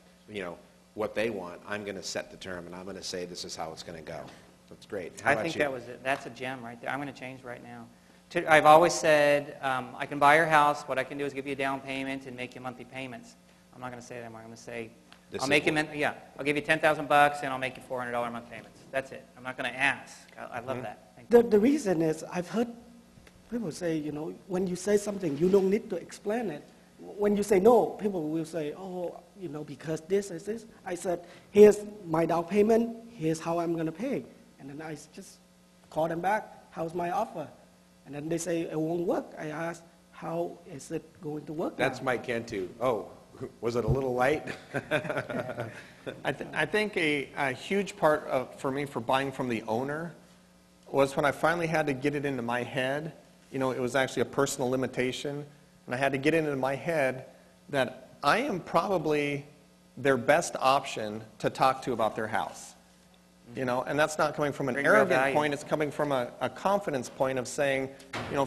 what they want, I'm going to set the term, and I'm going to say this is how it's going to go. That's great. How I about think you? that was it. That's a gem right there. I'm going to change right now. I've always said, I can buy your house. What I can do is give you a down payment and make you monthly payments. I'm not going to say that anymore. I'm going to say, This I'll is make you, what- I'll give you $10,000 and I'll make you $400 a month payments. That's it. I'm not going to ask. I love that. Thank you. The reason is I've heard people say, when you say something, you don't need to explain it. When you say no, people will say, oh, because this is this. I said, here's my down payment, here's how I'm going to pay. And then I just call them back, how's my offer? And then they say, it won't work. I ask, how is it going to work That's now? Mike Cantu. Oh, was it a little light? I think a huge part for me for buying from the owner was when I finally had to get it into my head. It was actually a personal limitation. And I had to get it into my head that I am probably their best option to talk to about their house. And that's not coming from an Bring real arrogant value. point. It's coming from a confidence point of saying,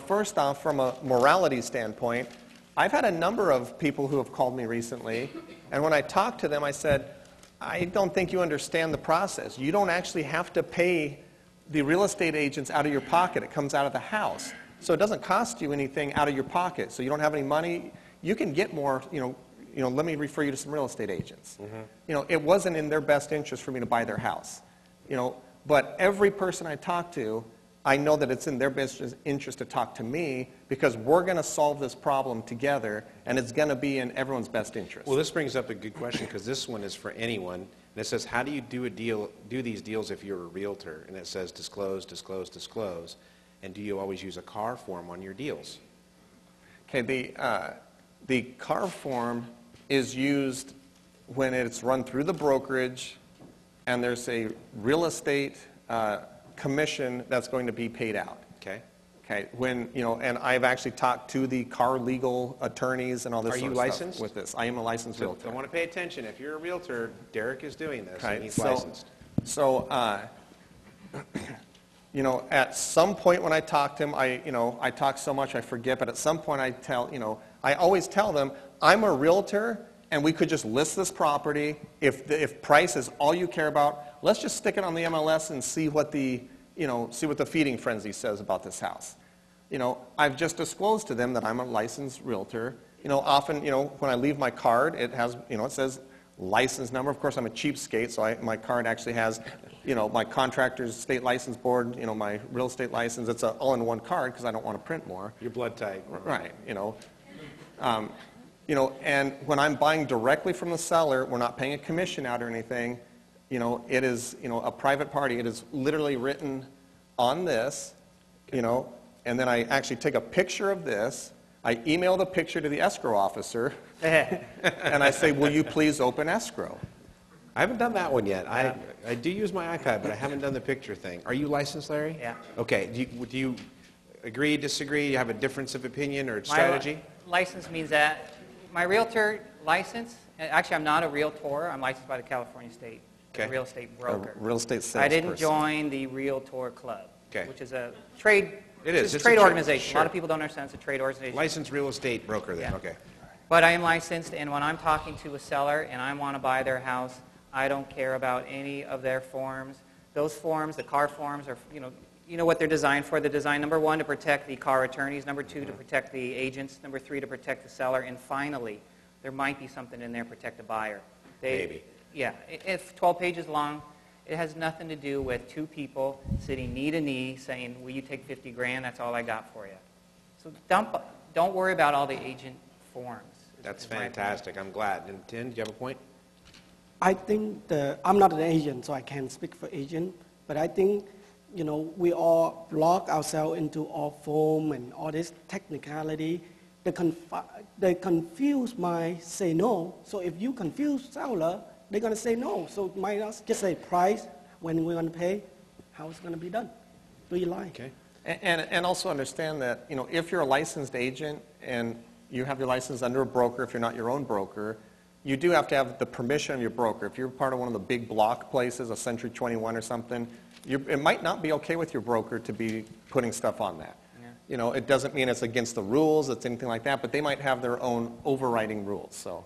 first off, from a morality standpoint, I've had a number of people who have called me recently, and when I talked to them, I said, I don't think you understand the process. You don't actually have to pay the real estate agents out of your pocket. It comes out of the house. So it doesn't cost you anything out of your pocket. So you don't have any money. You can get more, let me refer you to some real estate agents. It wasn't in their best interest for me to buy their house. But every person I talk to, I know that it's in their best interest to talk to me because we're going to solve this problem together, and it's going to be in everyone's best interest. Well, this brings up a good question because this one is for anyone. And it says, how do you do these deals if you're a realtor? And it says disclose, disclose, disclose. And do you always use a CAR form on your deals? Okay, the CAR form is used when it's run through the brokerage and there's a real estate commission that's going to be paid out. Okay. Okay, and I've actually talked to the CAR legal attorneys and all this Are sort you of licensed? stuff with this. I am a licensed So realtor. I want to pay attention. If you're a realtor, Derek is doing this, and Okay, he's so- licensed. So, at some point when I talk to them, I talk so much I forget, but at some point I always tell them, I'm a realtor and we could just list this property. If price is all you care about, let's just stick it on the MLS and see what the feeding frenzy says about this house. I've just disclosed to them that I'm a licensed realtor. Often, when I leave my card, it has, it says license number. Of course, I'm a cheapskate, so my card actually has, my contractor's state license board, my real estate license. It's an all-in-one card because I don't want to print more. Your blood type. Right, and when I'm buying directly from the seller, we're not paying a commission out or anything. It is, a private party. It is literally written on this, and then I actually take a picture of this. I emailed a picture to the escrow officer, and I say, will you please open escrow? I haven't done that one yet. I do use my iPad, but I haven't done the picture thing. Are you licensed, Larry? Yeah. Okay. Do you agree, disagree? You have a difference of opinion or strategy? My license means that my realtor license, actually I'm not a realtor, I'm licensed by the California State Real Estate Broker. A real estate salesperson. I didn't join the Realtor Club, Okay. which is a trade, It's a a trade trade, organization. sure. A lot of people don't understand it's a trade organization. Licensed real estate broker then, Yeah. okay. But I am licensed, and when I'm talking to a seller and I want to buy their house, I don't care about any of their forms. Those forms, the car forms, are, you know what they're designed for. They're designed, number one, to protect the car attorneys, number two, to protect the agents, number three, to protect the seller, and finally, there might be something in there to protect the buyer. Maybe. Yeah. If 12 pages long, it has nothing to do with two people sitting knee to knee saying, will you take 50 grand? That's all I got for you. So don't worry about all the agent forms. That's is my opinion. fantastic. I'm glad. And Tim, do you have a point? I think I'm not an agent, so I can't speak for agent, but I think, we all lock ourselves into all form and all this technicality. They confuse my say no. So if you confuse seller, they're going to say no. So might as just say price, when we're going to pay, how it's going to be done. Do you like? Okay. And also understand that, if you're a licensed agent and you have your license under a broker, if you're not your own broker, you do have to have the permission of your broker. If you're part of one of the big block places, a Century 21 or something, it might not be okay with your broker to be putting stuff on that. Yeah. It doesn't mean it's against the rules, it's anything like that, but they might have their own overriding rules. So,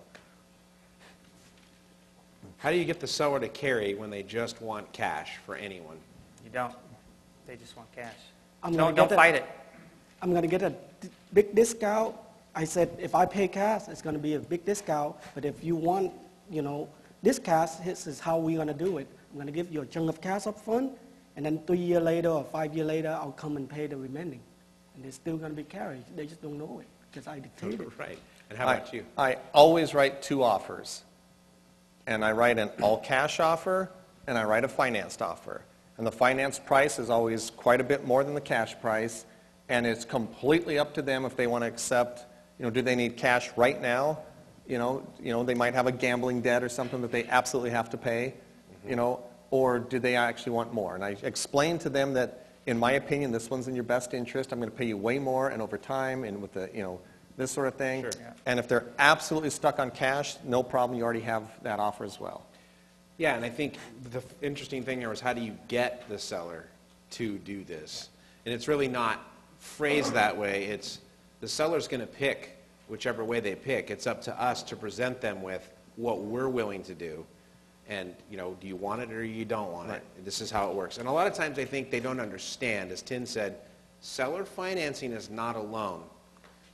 how do you get the seller to carry when they just want cash for anyone? You don't. They just want cash. Don't fight it. I'm going to get a big discount. I said, if I pay cash, it's going to be a big discount. But if you want, this cash, this is how we're going to do it. I'm going to give you a chunk of cash up front, and then 3 years later or 5 years later, I'll come and pay the remaining. And they're still going to be carried. They just don't know it because I dictate it. Right. And how about you? I always write 2 offers. And I write an all-cash offer, and I write a financed offer. And the finance price is always quite a bit more than the cash price, and it's completely up to them if they want to accept, do they need cash right now? They might have a gambling debt or something that they absolutely have to pay, or do they actually want more? And I explain to them that, in my opinion, this one's in your best interest. I'm going to pay you way more, and over time, and with the, this sort of thing. Sure. Yeah. And if they're absolutely stuck on cash, no problem. You already have that offer as well. Yeah, and I think the interesting thing there was, how do you get the seller to do this? And it's really not phrased that way. It's the seller's going to pick whichever way they pick. It's up to us to present them with what we're willing to do. And, do you want it or you don't want it? This is how it works. And a lot of times I think they don't understand. As Tin said, seller financing is not a loan.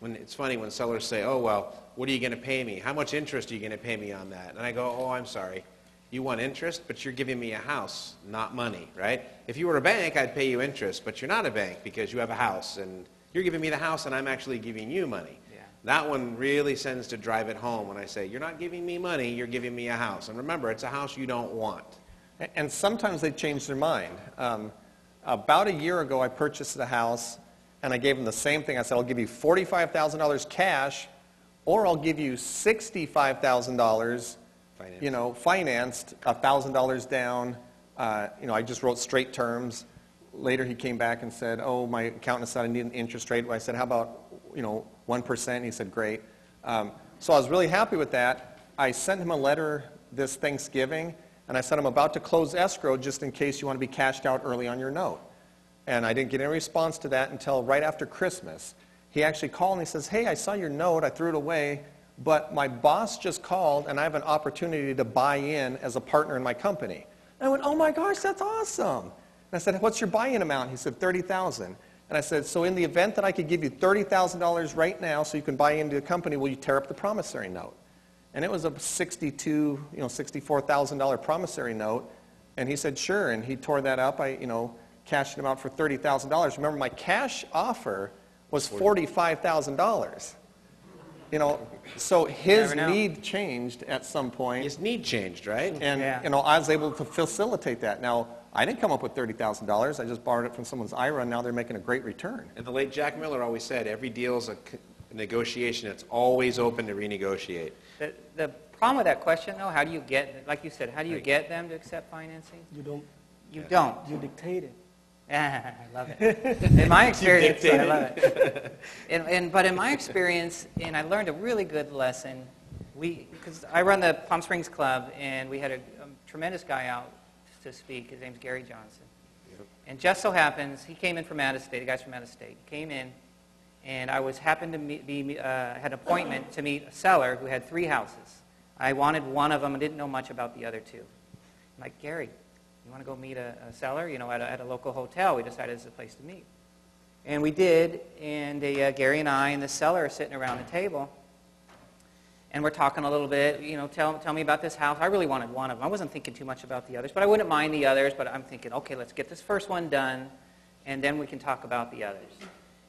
It's funny when sellers say, oh, well, what are you going to pay me? How much interest are you going to pay me on that? And I go, oh, I'm sorry. You want interest, but you're giving me a house, not money, right? If you were a bank, I'd pay you interest, but you're not a bank because you have a house, and you're giving me the house, and I'm actually giving you money. Yeah. That one really tends to drive it home when I say, you're not giving me money, you're giving me a house. And remember, it's a house you don't want. And sometimes they change their mind. About a year ago, I purchased a house, and I gave them the same thing. I said, I'll give you $45,000 cash, or I'll give you $65,000 financed, $1,000 down. I just wrote straight terms. Later he came back and said, oh, my accountant said I need an interest rate. I said, how about, 1%? He said, great. So I was really happy with that. I sent him a letter this Thanksgiving, and I said, I'm about to close escrow just in case you want to be cashed out early on your note. And I didn't get any response to that until right after Christmas. He actually called and he says, hey, I saw your note, I threw it away, but my boss just called and I have an opportunity to buy in as a partner in my company. And I went, oh my gosh, that's awesome. And I said, what's your buy-in amount? He said, $30,000. And I said, so in the event that I could give you $30,000 right now so you can buy into the company, will you tear up the promissory note? And it was a $64,000 promissory note. And he said, sure. And he tore that up. I, cashed him out for $30,000. Remember, my cash offer was $45,000. So his need changed at some point. His need changed, right? And, Yeah. I was able to facilitate that. Now, I didn't come up with $30,000. I just borrowed it from someone's IRA, and now they're making a great return. And the late Jack Miller always said, every deal is a negotiation, it's always open to renegotiate. The problem with that question, though, how do you get, like you said, how do you get them to accept financing? You don't. You don't. You dictate it. I love it. In my experience, I love it. But in my experience, and I learned a really good lesson, because I run the Palm Springs Club, and we had a tremendous guy out to speak. His name's Gary Johnson. Yep. And just so happens, he came in from out of state, the guy's from out of state, came in, and I happened to had an appointment to meet a seller who had 3 houses. I wanted one of them and didn't know much about the other 2. I'm like, Gary, you want to go meet a seller, at a local hotel? We decided it's a place to meet. And we did, and Gary and I and the seller are sitting around the table, and we're talking a little bit, tell me about this house. I really wanted one of them. I wasn't thinking too much about the others, but I wouldn't mind the others, but I'm thinking, okay, let's get this first one done, and then we can talk about the others.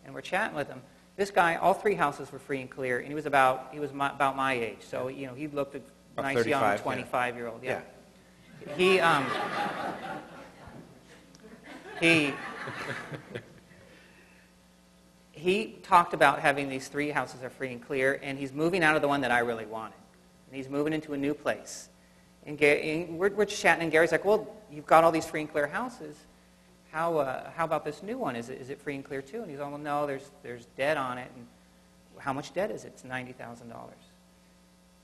And we're chatting with him. This guy, all 3 houses were free and clear, and he was about my age, so, he looked a nice young 25-year-old. Yeah. He talked about having these 3 houses are free and clear, and he's moving out of the one that I really wanted. And he's moving into a new place. And we're chatting, and Gary's like, well, you've got all these free and clear houses. How about this new one? Is it free and clear too? And he's like, well, no, there's debt on it. And how much debt is it? It's $90,000.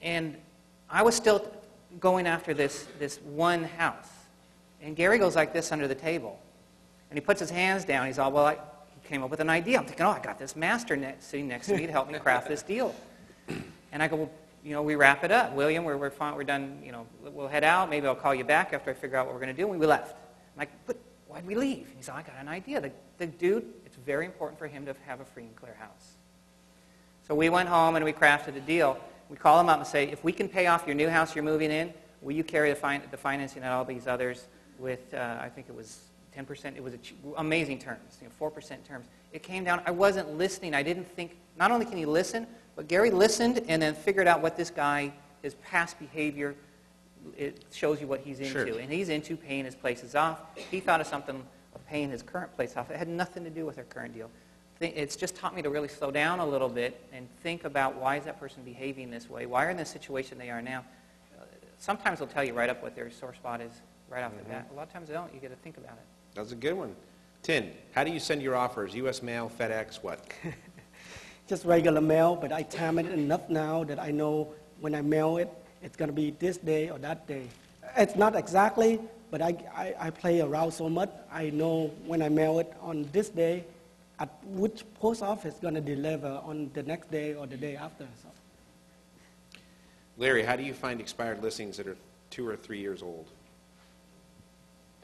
And I was still going after this one house. And Gary goes like this under the table. And he puts his hands down. He's all, he came up with an idea. I'm thinking, I got this master sitting next to me to help me craft this deal. And I go, well, we wrap it up. William, we're fine. We're done. We'll head out. Maybe I'll call you back after I figure out what we're going to do. And we left. I'm like, but why'd we leave? And he's like, I got an idea. The dude, it's very important for him to have a free and clear house. So we went home and we crafted a deal. We call him up and say, if we can pay off your new house you're moving in, will you carry the financing at all these others with, I think it was 10%. It was amazing terms, 4% terms. It came down. I wasn't listening. I didn't think, not only can he listen, but Gary listened and then figured out what this guy, his past behavior, it shows you what he's into. Sure. And he's into paying his places off. He thought of something of paying his current place off. It had nothing to do with our current deal. It's just taught me to really slow down a little bit and think about why is that person behaving this way? Why are in the situation they are now? Sometimes they'll tell you right up what their sore spot is right off the bat. A lot of times they don't. You get to think about it. That's a good one. Tin, how do you send your offers? U.S. mail, FedEx, what? Just regular mail, but I time it enough now that I know when I mail it, it's going to be this day or that day. It's not exactly, but I play around so much. I know when I mail it on this day, at which post office is going to deliver on the next day or the day after. So. Larry, how do you find expired listings that are 2 or 3 years old?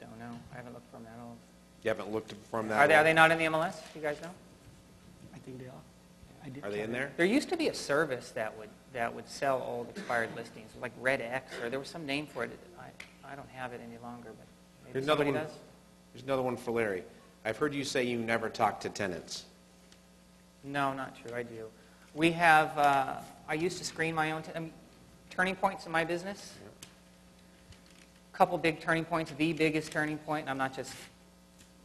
Don't know. I haven't looked from that old. You haven't looked from that old? Are they not in the MLS? Do you guys know? I think they are. Are they in there? There used to be a service that would sell old expired listings, like Red X, or there was some name for it. I don't have it any longer, but maybe somebody does. Here's another one for Larry. I've heard you say you never talk to tenants. No, not true. I do. We have, I used to screen my own turning points in my business. A couple big turning points. The biggest turning point, and I'm not just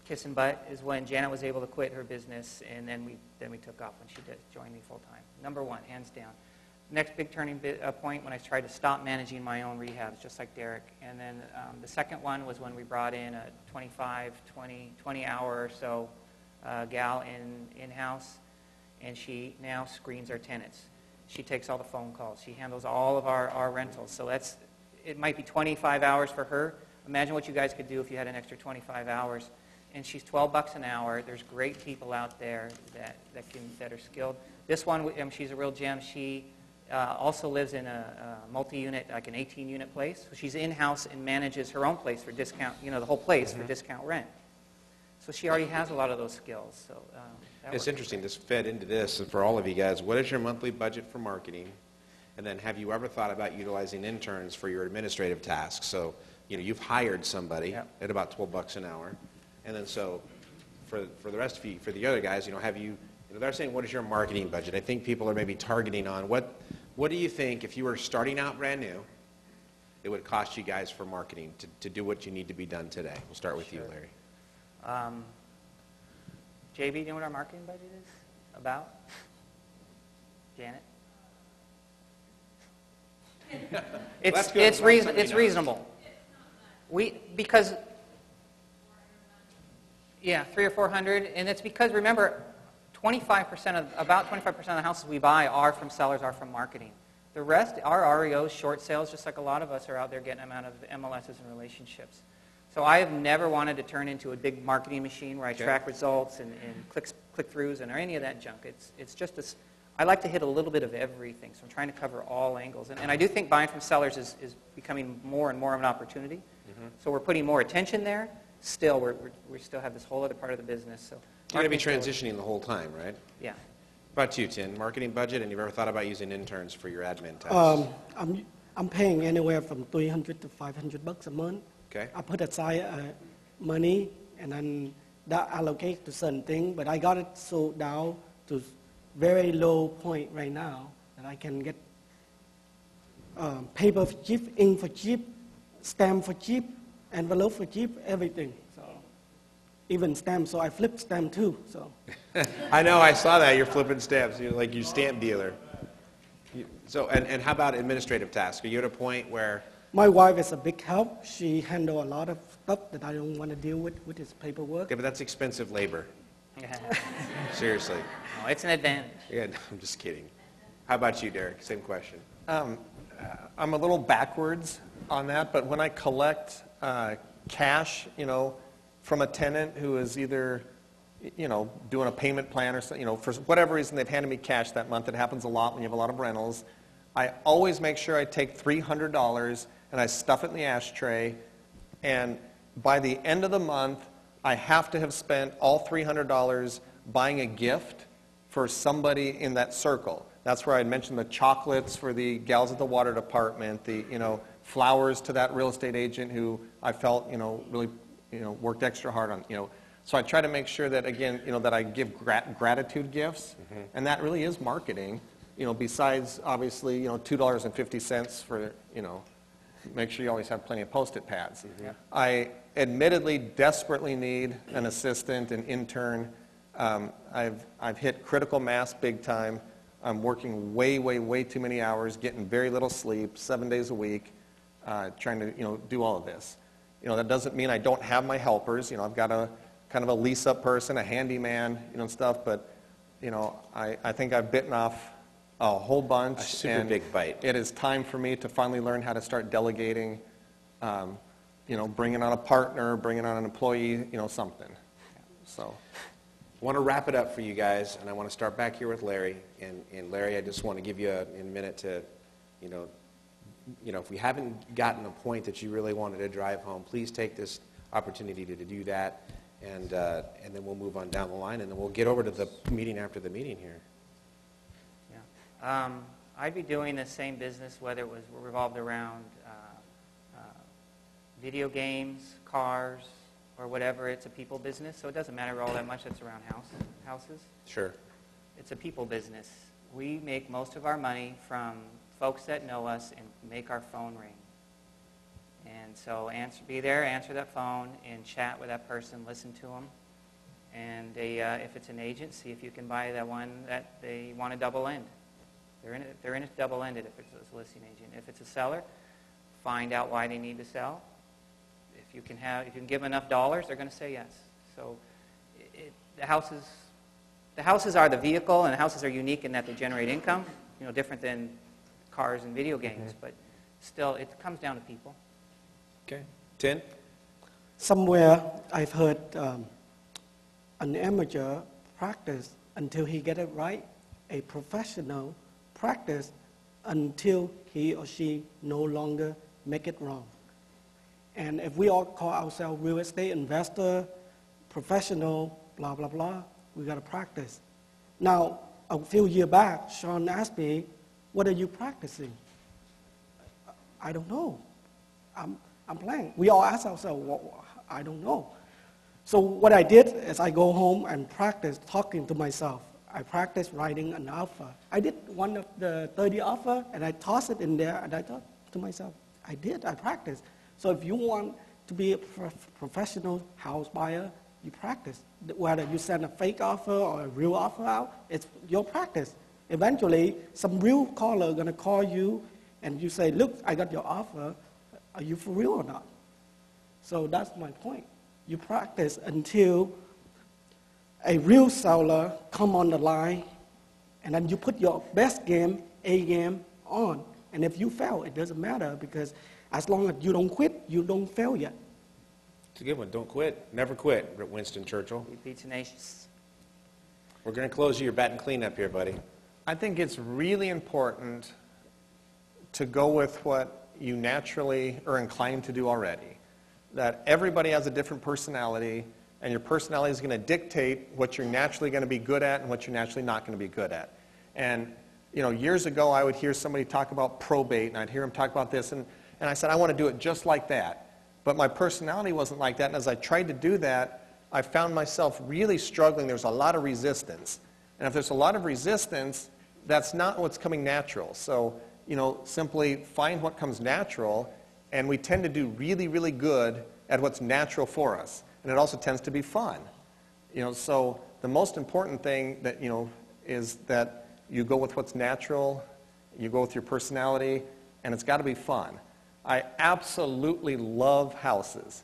kissing butt, is when Janet was able to quit her business, and then we took off when she joined me full time. Number 1, hands down. Next big turning point when I tried to stop managing my own rehabs, just like Derek. And then the second one was when we brought in a 20 hour or so gal in-house, and she now screens our tenants. She takes all the phone calls. She handles all of our rentals. So it might be 25 hours for her. Imagine what you guys could do if you had an extra 25 hours. And she's $12 an hour. There's great people out there that are skilled. This one, she's a real gem. She also lives in a multi-unit, like an 18-unit place. So she's in-house and manages her own place for discount, the whole place for discount rent. So she already has a lot of those skills. So it's interesting. This fed into this, and for all of you guys, what is your monthly budget for marketing? And then have you ever thought about utilizing interns for your administrative tasks? So, you've hired somebody at about $12 an hour. And then so for the rest of you, for the other guys, have you, they're saying, what is your marketing budget? I think people are maybe targeting on what do you think if you were starting out brand new, it would cost you guys for marketing to do what you need to be done today? We'll start with you, Larry. JB, do you know what our marketing budget is about? Janet? That's good. As long as somebody It's knows. reasonable. Because, yeah, 300 or 400, and it's because, remember, about 25% of the houses we buy are from sellers, are from marketing. The rest are REOs, short sales, just like a lot of us are out there getting them out of MLSs and relationships. So I have never wanted to turn into a big marketing machine where I track results and click-throughs and or any of that junk. It's just I like to hit a little bit of everything, so I'm trying to cover all angles. And I do think buying from sellers is becoming more and more of an opportunity. Mm-hmm. So we're putting more attention there. Still, we still have this whole other part of the business. So You're going to be transitioning the whole time, right? Yeah. What about you, Tin? Marketing budget, and you've ever thought about using interns for your admin tasks? I'm paying anywhere from $300 to $500 a month. Okay. I put aside money and then that allocate to certain thing, but I got it sold down to very low point right now that I can get paper for cheap, ink for cheap, stamp for cheap, envelope for cheap, everything. So even stamp, so I flip stamp too. So I know, I saw that. You're flipping stamps. You're like your stamp dealer. So, and how about administrative tasks? Are you at a point where... my wife is a big help. She handles a lot of stuff that I don't want to deal with is paperwork. Okay, but that's expensive labor. Yeah. Seriously. No, it's an advantage. Yeah, no, I'm just kidding. How about you, Derek? Same question. I'm a little backwards on that, but when I collect cash, from a tenant who is either, doing a payment plan or something, for whatever reason they've handed me cash that month, it happens a lot when you have a lot of rentals, I always make sure I take $300 and I stuff it in the ashtray, and by the end of the month, I have to have spent all $300 buying a gift for somebody in that circle. That's where I mentioned the chocolates for the gals at the water department, the flowers to that real estate agent who I felt really worked extra hard on. So I try to make sure that again that I give gratitude gifts, and that really is marketing. Besides obviously $2.50 for make sure you always have plenty of Post-it pads. I admittedly desperately need an assistant, an intern. I've hit critical mass big time. I'm working way too many hours, getting very little sleep, 7 days a week, trying to do all of this. That doesn't mean I don't have my helpers. I've got a kind of a lease-up person, a handyman, stuff. But I think I've bitten off a whole bunch. A super big bite. It is time for me to finally learn how to start delegating. Bringing on a partner, bringing on an employee, something. So. I want to wrap it up for you guys, and I want to start back here with Larry. And Larry, I just want to give you a minute to, if we haven't gotten a point that you really wanted to drive home, please take this opportunity to do that, and then we'll move on down the line, and then we'll get over to the meeting after the meeting here. Yeah. I'd be doing the same business whether it was revolved around video games, cars, or whatever. It's a people business, so it doesn't matter all that much that's around houses. Sure. It's a people business. We make most of our money from folks that know us and make our phone ring. And so be there, answer that phone, and chat with that person, listen to them. And if it's an agent, see if you can buy that one that they want to double end. They're in it double-ended if it's a listing agent. If it's a seller, find out why they need to sell. If you can give them enough dollars, they're going to say yes. So the houses are the vehicle, and the houses are unique in that they generate income, different than cars and video games. But still, it comes down to people. Okay. Tin? Somewhere I've heard an amateur practice until he get it right, a professional practice until he or she no longer make it wrong. And if we all call ourselves real estate investor, professional, blah, blah, blah, we got to practice. Now, a few years back, Sean asked me, what are you practicing? I don't know. I'm playing. We all ask ourselves, well, I don't know. So what I did is I go home and practice talking to myself. I practice writing an offer. I did one of the 30 offer, and I tossed it in there, and I thought to myself, I practiced. So if you want to be a professional house buyer, you practice. Whether you send a fake offer or a real offer out, it's your practice. Eventually, some real caller going to call you and you say, look, I got your offer. Are you for real or not? So that's my point. You practice until a real seller come on the line, and then you put your best game, A game, on. And if you fail, it doesn't matter, because as long as you don't quit, you don't fail yet. It's a good one. Don't quit. Never quit, Winston Churchill. Be tenacious. We're going to close your batting cleanup here, buddy. I think it's really important to go with what you naturally are inclined to do already. That everybody has a different personality, and your personality is going to dictate what you're naturally going to be good at and what you're naturally not going to be good at. And, years ago I would hear somebody talk about probate, and I'd hear them talk about this, and I said, I want to do it just like that. But my personality wasn't like that, and as I tried to do that, I found myself really struggling. There was a lot of resistance. And if there's a lot of resistance, that's not what's coming natural. So, simply find what comes natural, and we tend to do really, really good at what's natural for us. And it also tends to be fun. So the most important thing that, is that you go with what's natural, you go with your personality, and it's got to be fun. I absolutely love houses.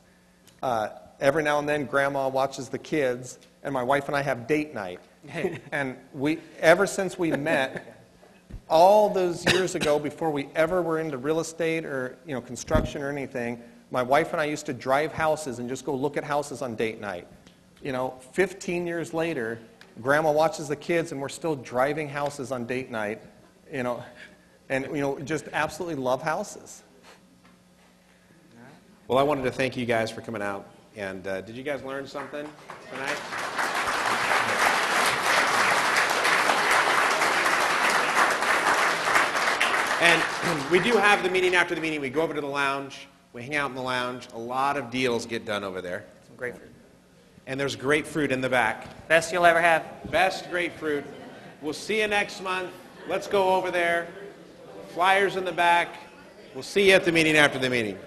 Every now and then, Grandma watches the kids, and my wife and I have date night. And ever since we met, all those years ago, before we ever were into real estate or construction or anything, my wife and I used to drive houses and just go look at houses on date night. 15 years later, Grandma watches the kids, and we're still driving houses on date night. And just absolutely love houses. Well, I wanted to thank you guys for coming out. And did you guys learn something tonight? And we do have the meeting after the meeting. We go over to the lounge. We hang out in the lounge. A lot of deals get done over there. Some grapefruit. And there's grapefruit in the back. Best you'll ever have. Best grapefruit. We'll see you next month. Let's go over there. Flyers in the back. We'll see you at the meeting after the meeting.